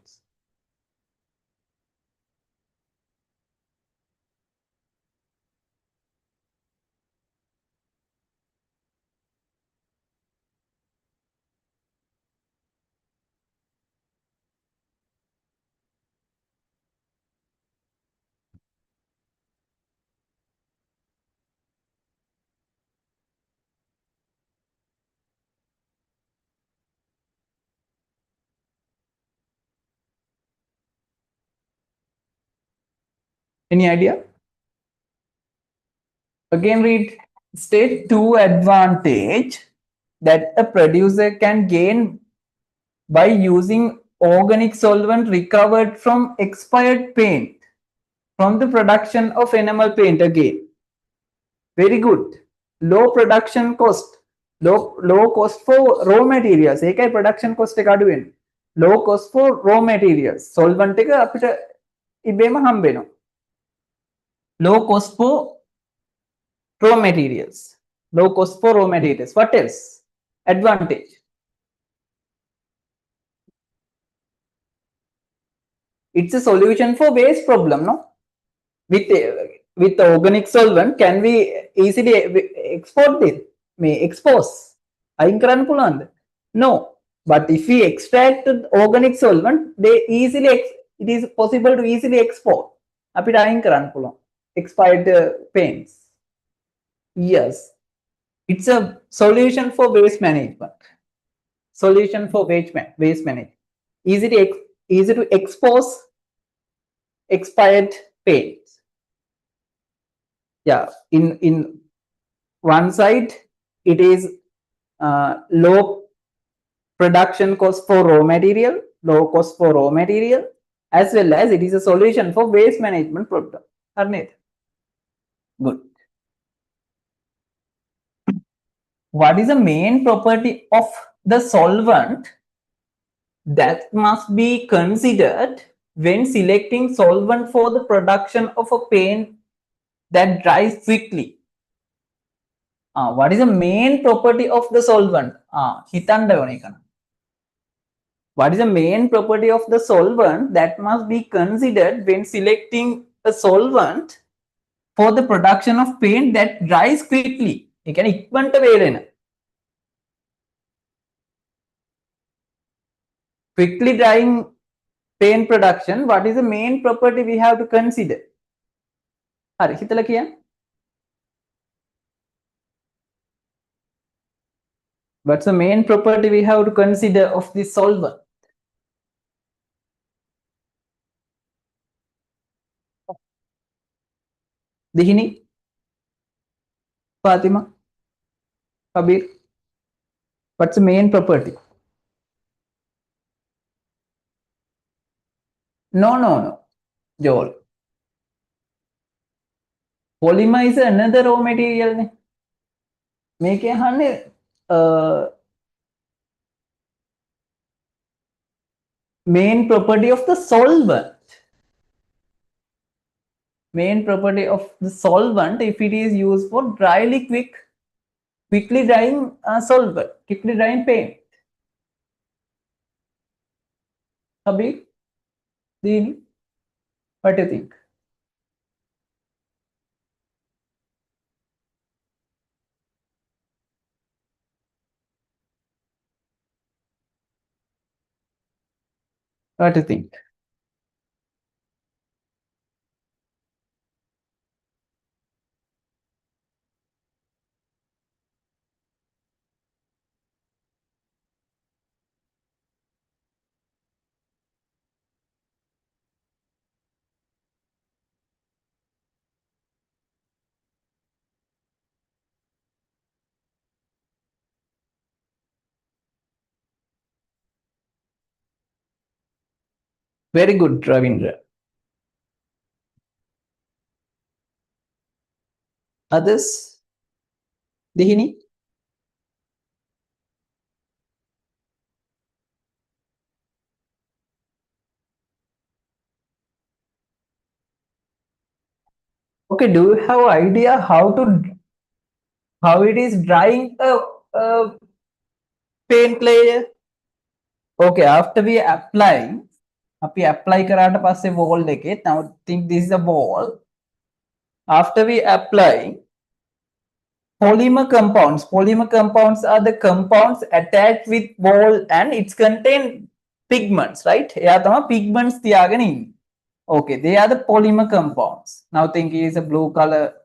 Any idea? Again, read state two advantage that a producer can gain by using organic solvent recovered from expired paint from the production of enamel paint again. Very good. Low production cost. Low cost for raw materials. ඒකයි production cost එක අඩු වෙන්නේ. Low cost for raw materials. Solvent එක අපිට ඉබේම හම්බ වෙනවා. Low cost for raw materials. Low cost for raw materials. What else? Advantage. It's a solution for waste problem, no? With with organic solvent, can we easily export this? May expose. අයින් කරන්න පුළුවන්ද? No. But if we extract the organic solvent, they easily it is possible to easily export. අපිට අයින් කරන්න පුළුවන්. Expired paints. Yes. It's a solution for waste management. Solution for waste management. Easy to expose expired paints. Yeah, in one side it is low production cost for raw material, low cost for raw material, as well as it is a solution for waste management problem. Harneet, good. What is the main property of the solvent that must be considered when selecting solvent for the production of a paint that dries quickly? What is the main property of the solvent? What is the main property of the solvent that must be considered when selecting a solvent for the production of paint that dries quickly? ඒ කියන්නේ ඉක්මනට වේලෙන. Quickly drying paint production, what is the main property we have to consider? හරි හිතලා කියන්න. What's the main property we have to consider of this solvent? Dihini, Fatima, Kabir. What's the main property? No. Joel. Polymer is another raw material. මේකේ අහන්නේ main property of the solvent. Main property of the solvent if it is used for quickly drying solvent, quickly drying paint. Habib, Dini, what do you think? What do you think? Very good, Ravindra. Others, Dihini? Okay, do you have idea how it is drying a paint layer? Okay, after we apply, අපි apply කරාට පස්සේ wall එකේ, now think this is a wall. After we apply polymer compounds are the compounds attached with wall and it's contain pigments, right? එයා තමයි pigments තියාගෙන ඉන්නේ. Okay, they are the polymer compounds. Now think it is a blue color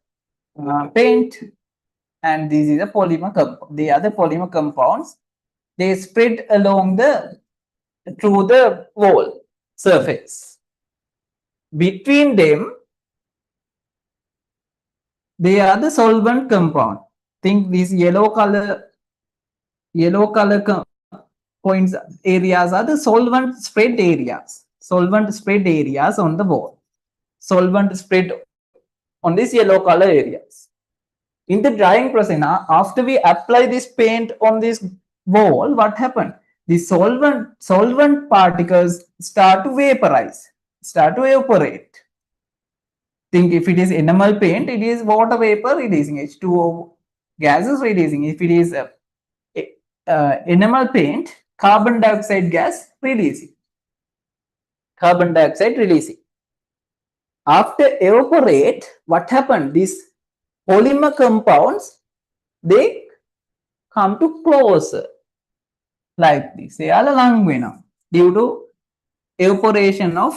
paint and this is a polymer compound. They are the polymer compounds. They spread along through the wall surface. Between them, they are the solvent compound. Think these yellow color points areas are the solvent spread areas. Solvent spread areas on the wall. Solvent spread on these yellow color areas. In the drying process, now, after we apply this paint on this wall, what happened? The solvent particles start to vaporize, start to evaporate. Think if it is enamel paint, it is water vapor releasing, H2O gases releasing. If it is enamel paint, carbon dioxide gas releasing. Carbon dioxide releasing. After evaporate, what happened? These polymer compounds, they come to closer like this. They are long venom due to the evaporation of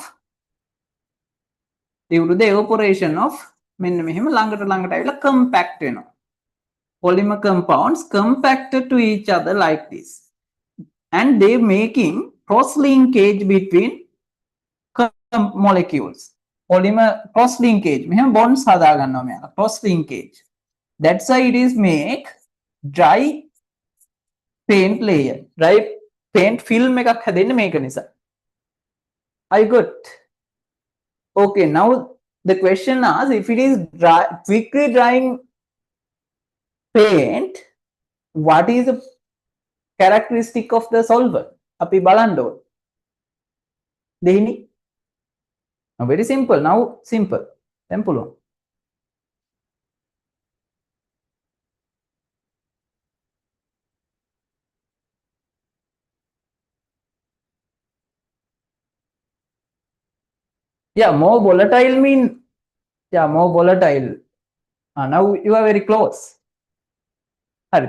compact polymer compounds compacted to each other like this, and they making cross linkage between molecules. Polymer cross linkage, bonds cross linkage. That's why it is make dry paint layer, dry paint film එකක් හැදෙන්න මේක නිසා. I got. Okay, now the question is, if it is quickly drying paint, what is the characteristic of the solvent? අපි බලන්න ඕන. දෙහිනි. Very simple. Now simple one. Yeah, more volatile mean, yeah, more volatile. Now you are very close. I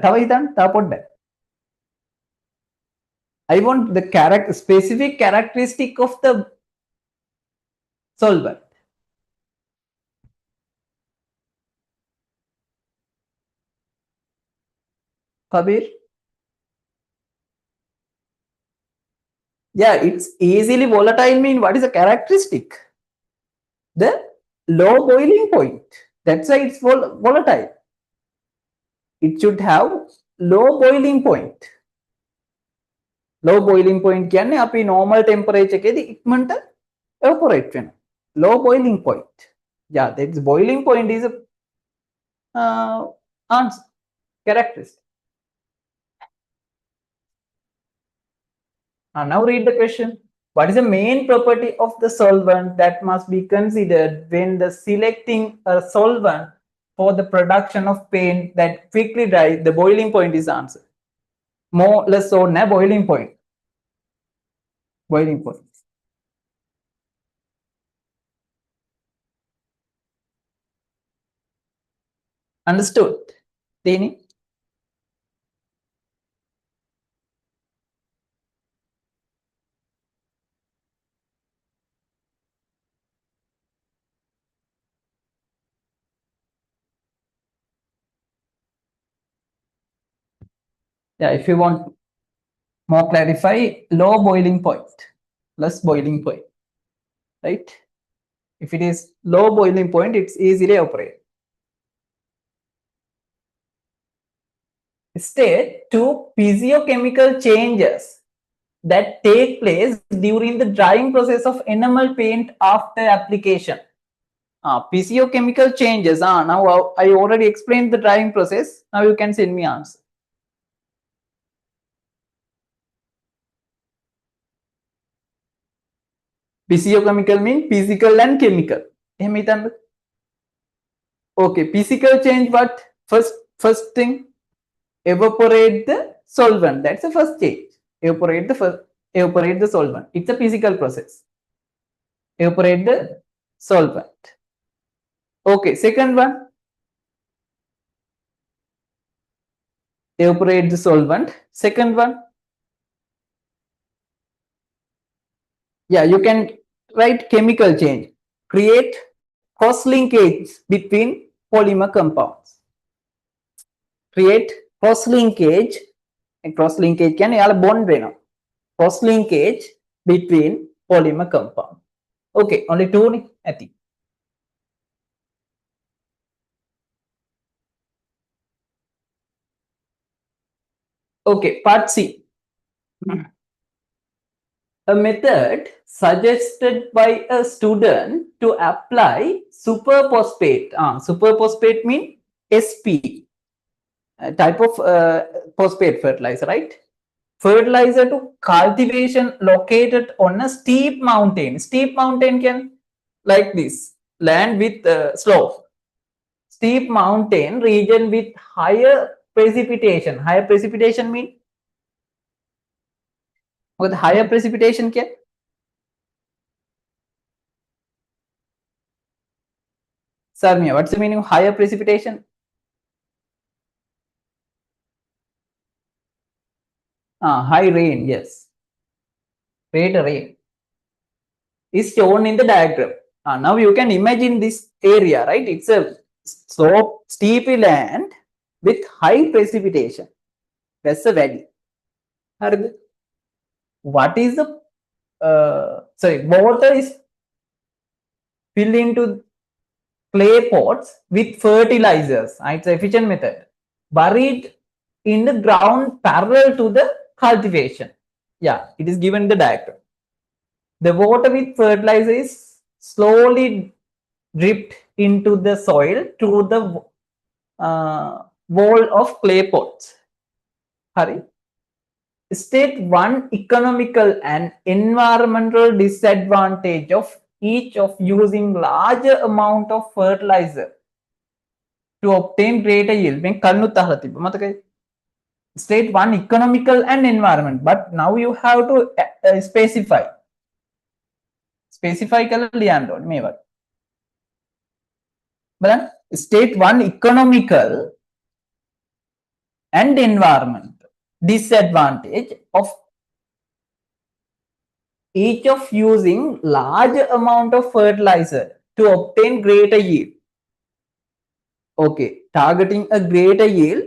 want the specific characteristic of the solvent. Kabir? Yeah, it's easily volatile mean what is the characteristic? The low boiling point. That's why it's volatile. It should have low boiling point. Low boiling point කියන්නේ අපි normal temperature එකේදී ඉක්මනට evaporate වෙනවා. Low boiling point. Yeah, that's boiling point is a answer, characteristic. Now read the question. What is the main property of the solvent that must be considered when the selecting a solvent for the production of paint that quickly dries? The boiling point is answer. More or less so, boiling point. Boiling point. Understood? Tini? Yeah, if you want more clarify, low boiling point, less boiling point, right? If it is low boiling point, it's easily evaporate. State two physiochemical changes that take place during the drying process of enamel paint after application. Physiochemical changes. Now I already explained the drying process. Now you can send me answer. Physiochemical mean physical and chemical. Okay, physical change. What? First thing, evaporate the solvent. That's the first change. Evaporate the solvent. It's a physical process. Evaporate the solvent. Okay, second one, evaporate the solvent. Second one, yeah, you can write chemical change. Create cross linkage between polymer compounds. Create cross linkage. Cross linkage can bond venom. Cross linkage between polymer compound. Okay, only two, I think. Okay, part C. A method suggested by a student to apply superphosphate. Superphosphate means SP, type of phosphate fertilizer, right? Fertilizer to cultivation located on a steep mountain. Steep mountain can like this, land with slope. Steep mountain region with higher precipitation. Higher precipitation means with higher precipitation can Sarmia, what's the meaning of higher precipitation? High rain, yes. Greater rain is shown in the diagram. Now you can imagine this area, right? It's a slope, steep land with high precipitation. That's the valley. What is the water is filled into clay pots with fertilizers. It's an efficient method. Buried in the ground parallel to the cultivation. Yeah, it is given in the diagram. The water with fertilizer is slowly dripped into the soil through the wall of clay pots. Hurry. State one economical and environmental disadvantage of each of using larger amount of fertilizer to obtain greater yield. State one economical and environment, but now you have to specify. Specify state one economical and environment disadvantage of each of using large amount of fertilizer to obtain greater yield. Okay, targeting a greater yield,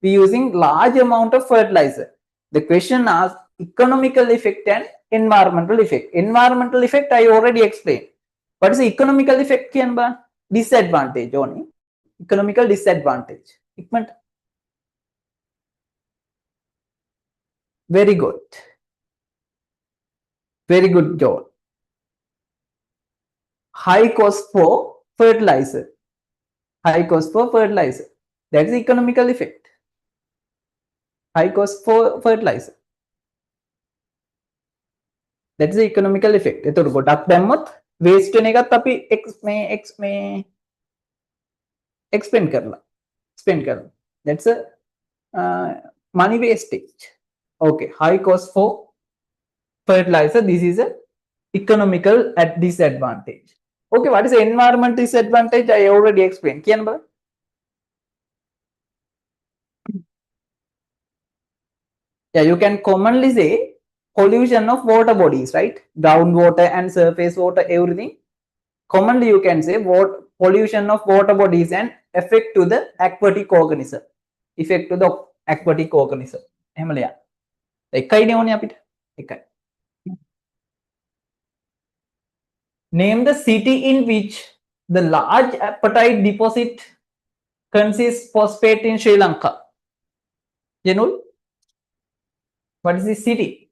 we using large amount of fertilizer. The question asks economical effect and environmental effect. Environmental effect I already explained. What is the economical effect? Disadvantage only. Economical disadvantage. Very good. Very good, John. High cost for fertilizer. High cost for fertilizer. That is the economical effect. High cost for fertilizer. That is the economical effect. එතකොට ගොඩක් දැම්මොත් waste වෙන එකත් අපි x මේ expend කරලා. That's a money wastage. Okay, high cost for fertilizer. This is a economical at disadvantage. Okay, what is the environment disadvantage? I already explained. Yeah, you can commonly say pollution of water bodies, right? Groundwater and surface water, everything. Commonly you can say pollution of water bodies and effect to the aquatic organism. Effect to the aquatic organism. Name the city in which the large apatite deposit consists phosphate in Sri Lanka. Janul, what is the city?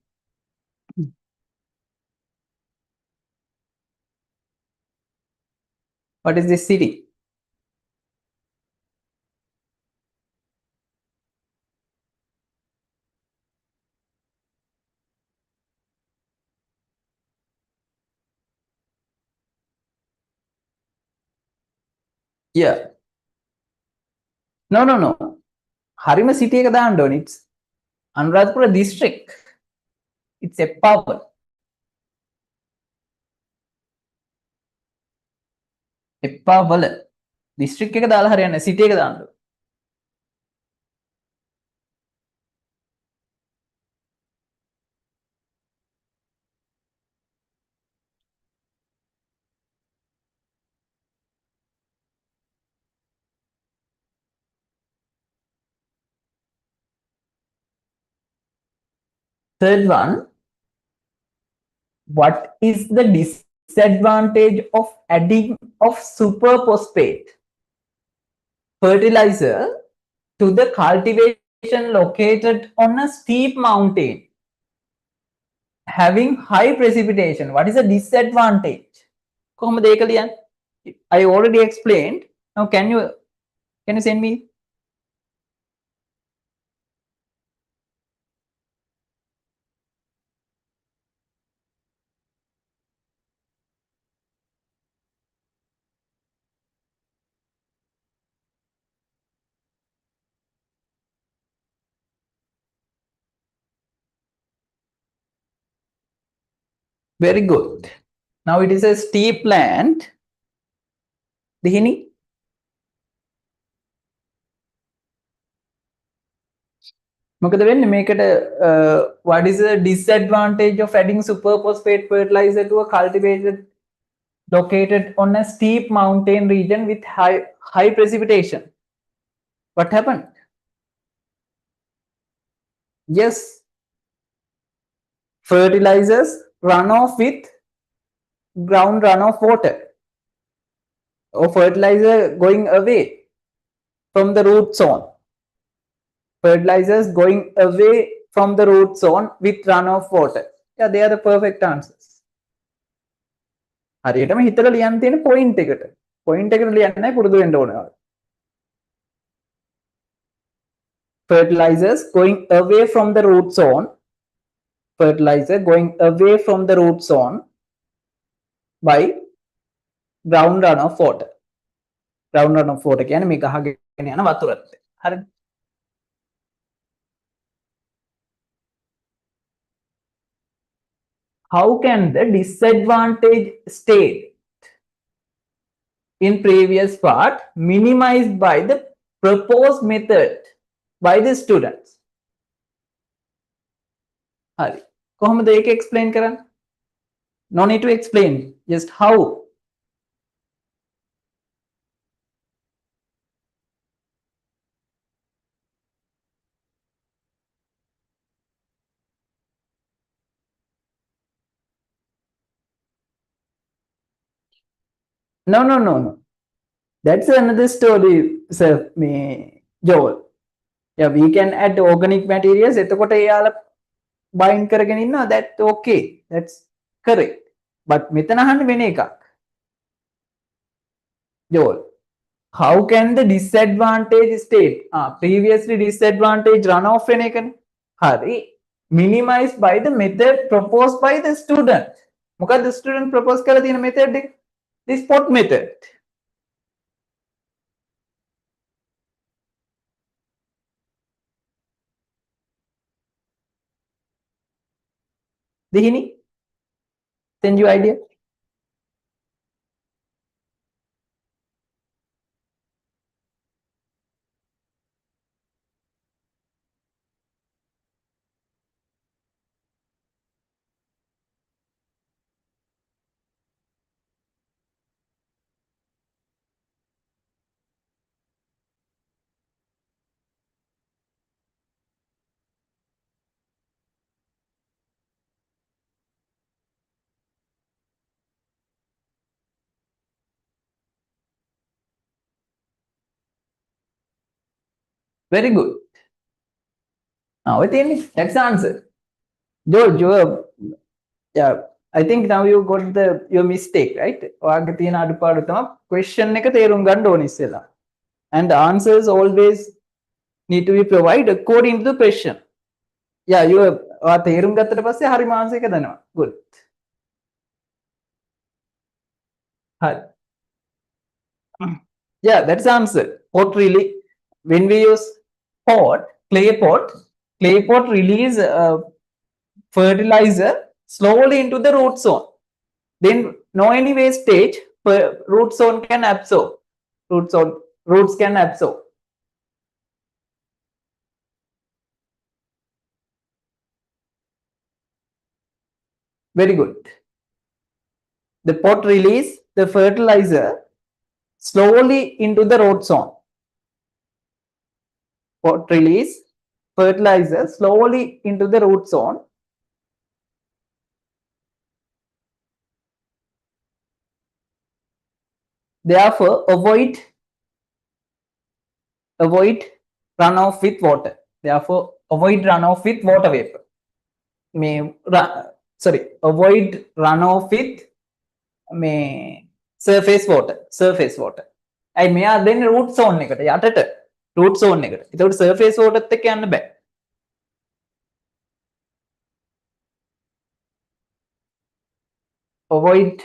What is this city? Yeah. No, no, no. හරිම city එක දාන්න ඕනේ. It's Anuradhapura district. It's Eppawa. Eppawa. District එක දාලා හරියන්නේ city එක දාන්න. Third one, what is the disadvantage of adding of super phosphate fertilizer to the cultivation located on a steep mountain having high precipitation? What is the disadvantage? කොහොමද ඒක ලියන්නේ? I already explained. Now can you send me? Very good. Now it is a steep land. Dihini? මොකද වෙන්නේ මේකට what is the disadvantage of adding superphosphate fertilizer to a cultivated located on a steep mountain region with high precipitation? What happened? Yes, fertilizers run off with ground runoff water, or fertilizer going away from the root zone. Fertilizers going away from the root zone with runoff water. Yeah, they are the perfect answers. හරියටම හිතලා ලියන්න තියෙන point එකට. Point එකට ලියන්නයි පුරුදු වෙන්න ඕනේ. Fertilizers going away from the root zone. Fertilizer going away from the root zone by ground runoff water. Ground runoff water කියන්නේ මේ ගහගෙන යන වතුරත්. හරිද? How can the disadvantage state in previous part minimized by the proposed method by the students? හරි. කොහොමද ඒක explain කරන්න? No need to explain, just how. No. That's another story, sir. Me, Joel. Yeah, we can add organic materials. එතකොට එයාලා bind කරගෙන ඉන්නවා. That's okay. That's correct. But මෙතන අහන්නේ වෙන එකක්. Joel, how can the disadvantage state? Previously disadvantage runoff වෙන එකනේ. හරි. Minimized by the method proposed by the student. මොකක්ද student propose කරලා තියෙන method එක? This pot method. Dihini, send you idea. Very good. Now, that's the answer. Joel, yeah, I think now you got your mistake, right? ඔයාගේ තියෙන අඩුපාඩු තමයි question එක තේරුම් ගන්න ඕනේ ඉස්සෙල්ලා. And the answers always need to be provided according to the question. Yeah, you තේරුම් ගත්තට පස්සේ හරිම answer එක දෙනවා. Good. Hi. Yeah, that's the answer. Pot really, when we use clay pot release fertilizer slowly into the root zone. Then no any wastage, root zone can absorb. Roots can absorb. Very good. The pot release the fertilizer slowly into the root zone. Pot release fertilizer slowly into the root zone. Therefore, avoid runoff with water. Therefore, avoid runoff with water vapor. Avoid runoff with surface water. I mean, then root zone එකට යටට root zone එකට. ඒකට surface water එක්ක යන්න බෑ. Avoid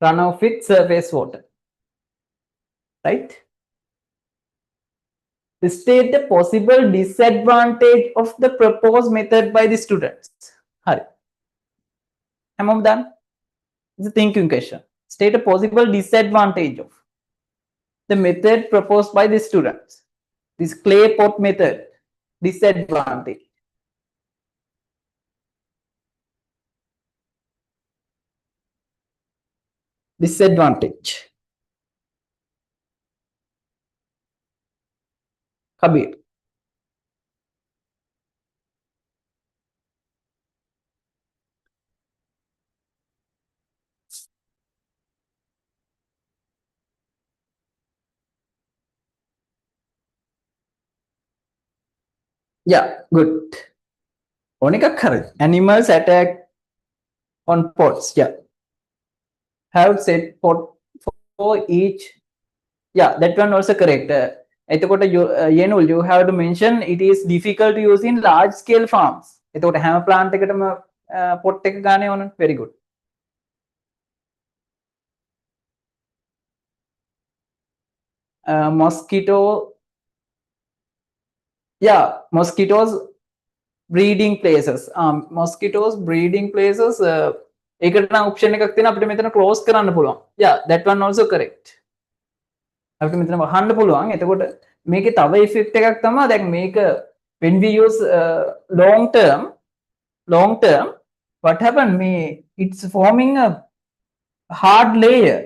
runoff with surface water. Right? State the possible disadvantage of the proposed method by the students. Hari. Am I done? It's a thinking question. State a possible disadvantage of the method proposed by the students. This clay pot method. Disadvantage. Kabir. Yeah, good. Animals attack on pots. Yeah. Have set pot for each. Yeah, that one also correct. Yenul, you have to mention it is difficult to use in large scale farms. එතකොට හැම plant එකටම pot එක ගානේ ඕන. Very good. Mosquito. Yeah, mosquitoes breeding places. Mosquitoes breeding places. ඒකට නම් option එකක් තියෙනවා අපිට මෙතන close කරන්න පුළුවන්. Yeah, that one also correct. අපිට මෙතන වහන්න පුළුවන්. එතකොට මේකේ තව effect එකක් තමයි දැන් මේක when we use long term what happen it's forming a hard layer.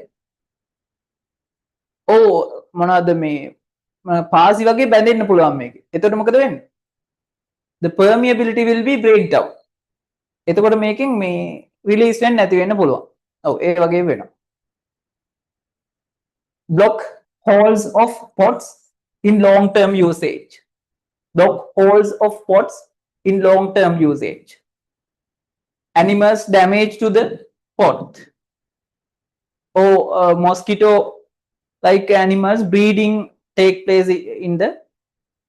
මොනවාද පාසි වගේ බැඳෙන්න පුළුවන් මේකේ. එතකොට මොකද වෙන්නේ? The permeability will be break down. එතකොට මේකෙන් release වෙන්න නැති වෙන්න පුළුවන්. ඒ වගේ වෙනවා. Block holes of pots in long term usage. Block holes of pots in long term usage. Animals damage to the pot. Mosquito like animals breeding take place in the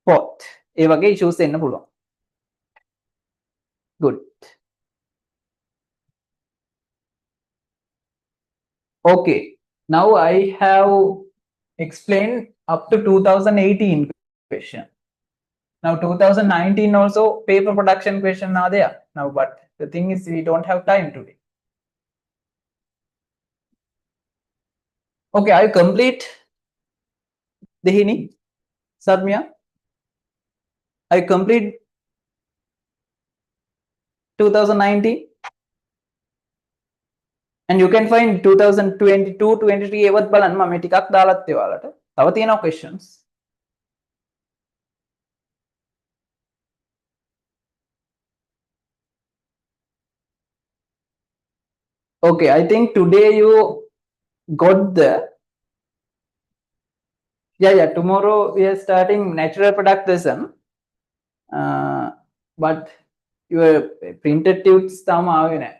pot. ඒ වගේ issues එන්න පුළුවන්. Good. Okay. Now I have explained up to 2018 question. Now 2019 also paper production question are there. Now, but the thing is we don't have time today. Okay, I complete Dehini, Sadmia. I complete 2019. And you can find 2022 23 ඒවත් බලන්න මම මේ ටිකක් දාලත් ඒවාලට. තව තියෙනවා questions. Okay, I think today you got the tomorrow we are starting natural product lesson. But your printed tubes තාම ආවේ නැහැ.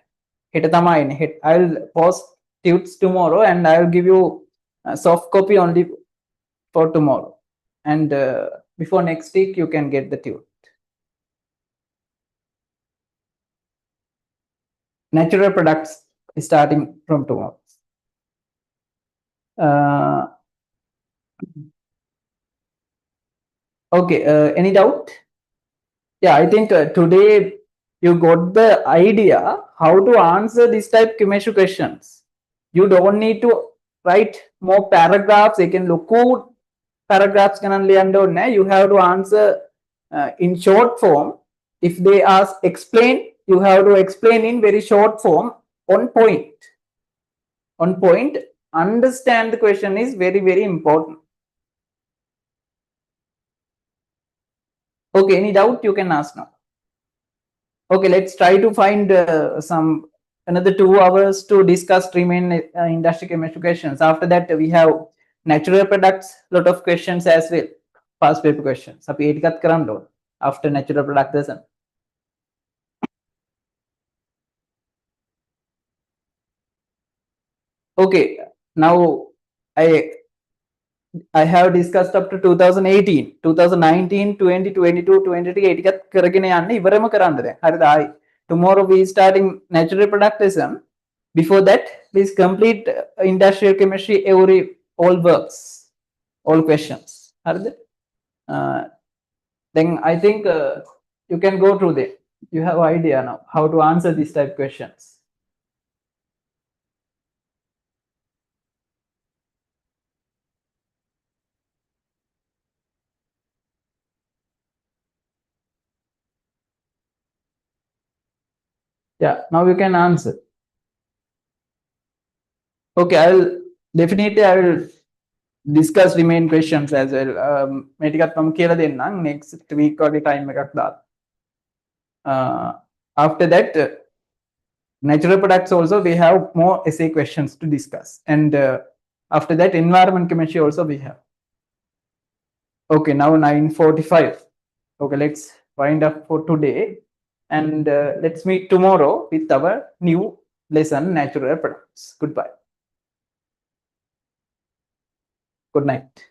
හෙට තමයි එන්නේ. I'll post tutes tomorrow and I'll give you a soft copy only for tomorrow. And before next week, you can get the tute. Natural products starting from tomorrow. Okay, any doubt? Yeah, I think today you got the idea how to answer this type chemistry questions. You don't need to write more paragraphs. You can look at paragraphs. You have to answer in short form. If they ask explain, you have to explain in very short form on point. On point, understand the question is very, very important. Okay, any doubt you can ask now. Okay, let's try to find some another 2 hours to discuss remain industry chemistry questions. After that, we have natural products, lot of questions as well. Past paper questions. After natural product lesson. Okay, now I have discussed up to 2018, 2019, 20, 22, 23 tomorrow we starting natural product lesson. Before that, please complete industrial chemistry all works, all questions. Then I think you can go through them. You have idea now how to answer these type questions. Yeah, now you can answer. Okay, I will discuss remain questions as well. Next week or the time after that, natural products also we have more essay questions to discuss, and after that environment chemistry also we have. Okay, now 9:45. Okay, let's wind up for today, and let's meet tomorrow with our new lesson, natural products. Goodbye. Good night.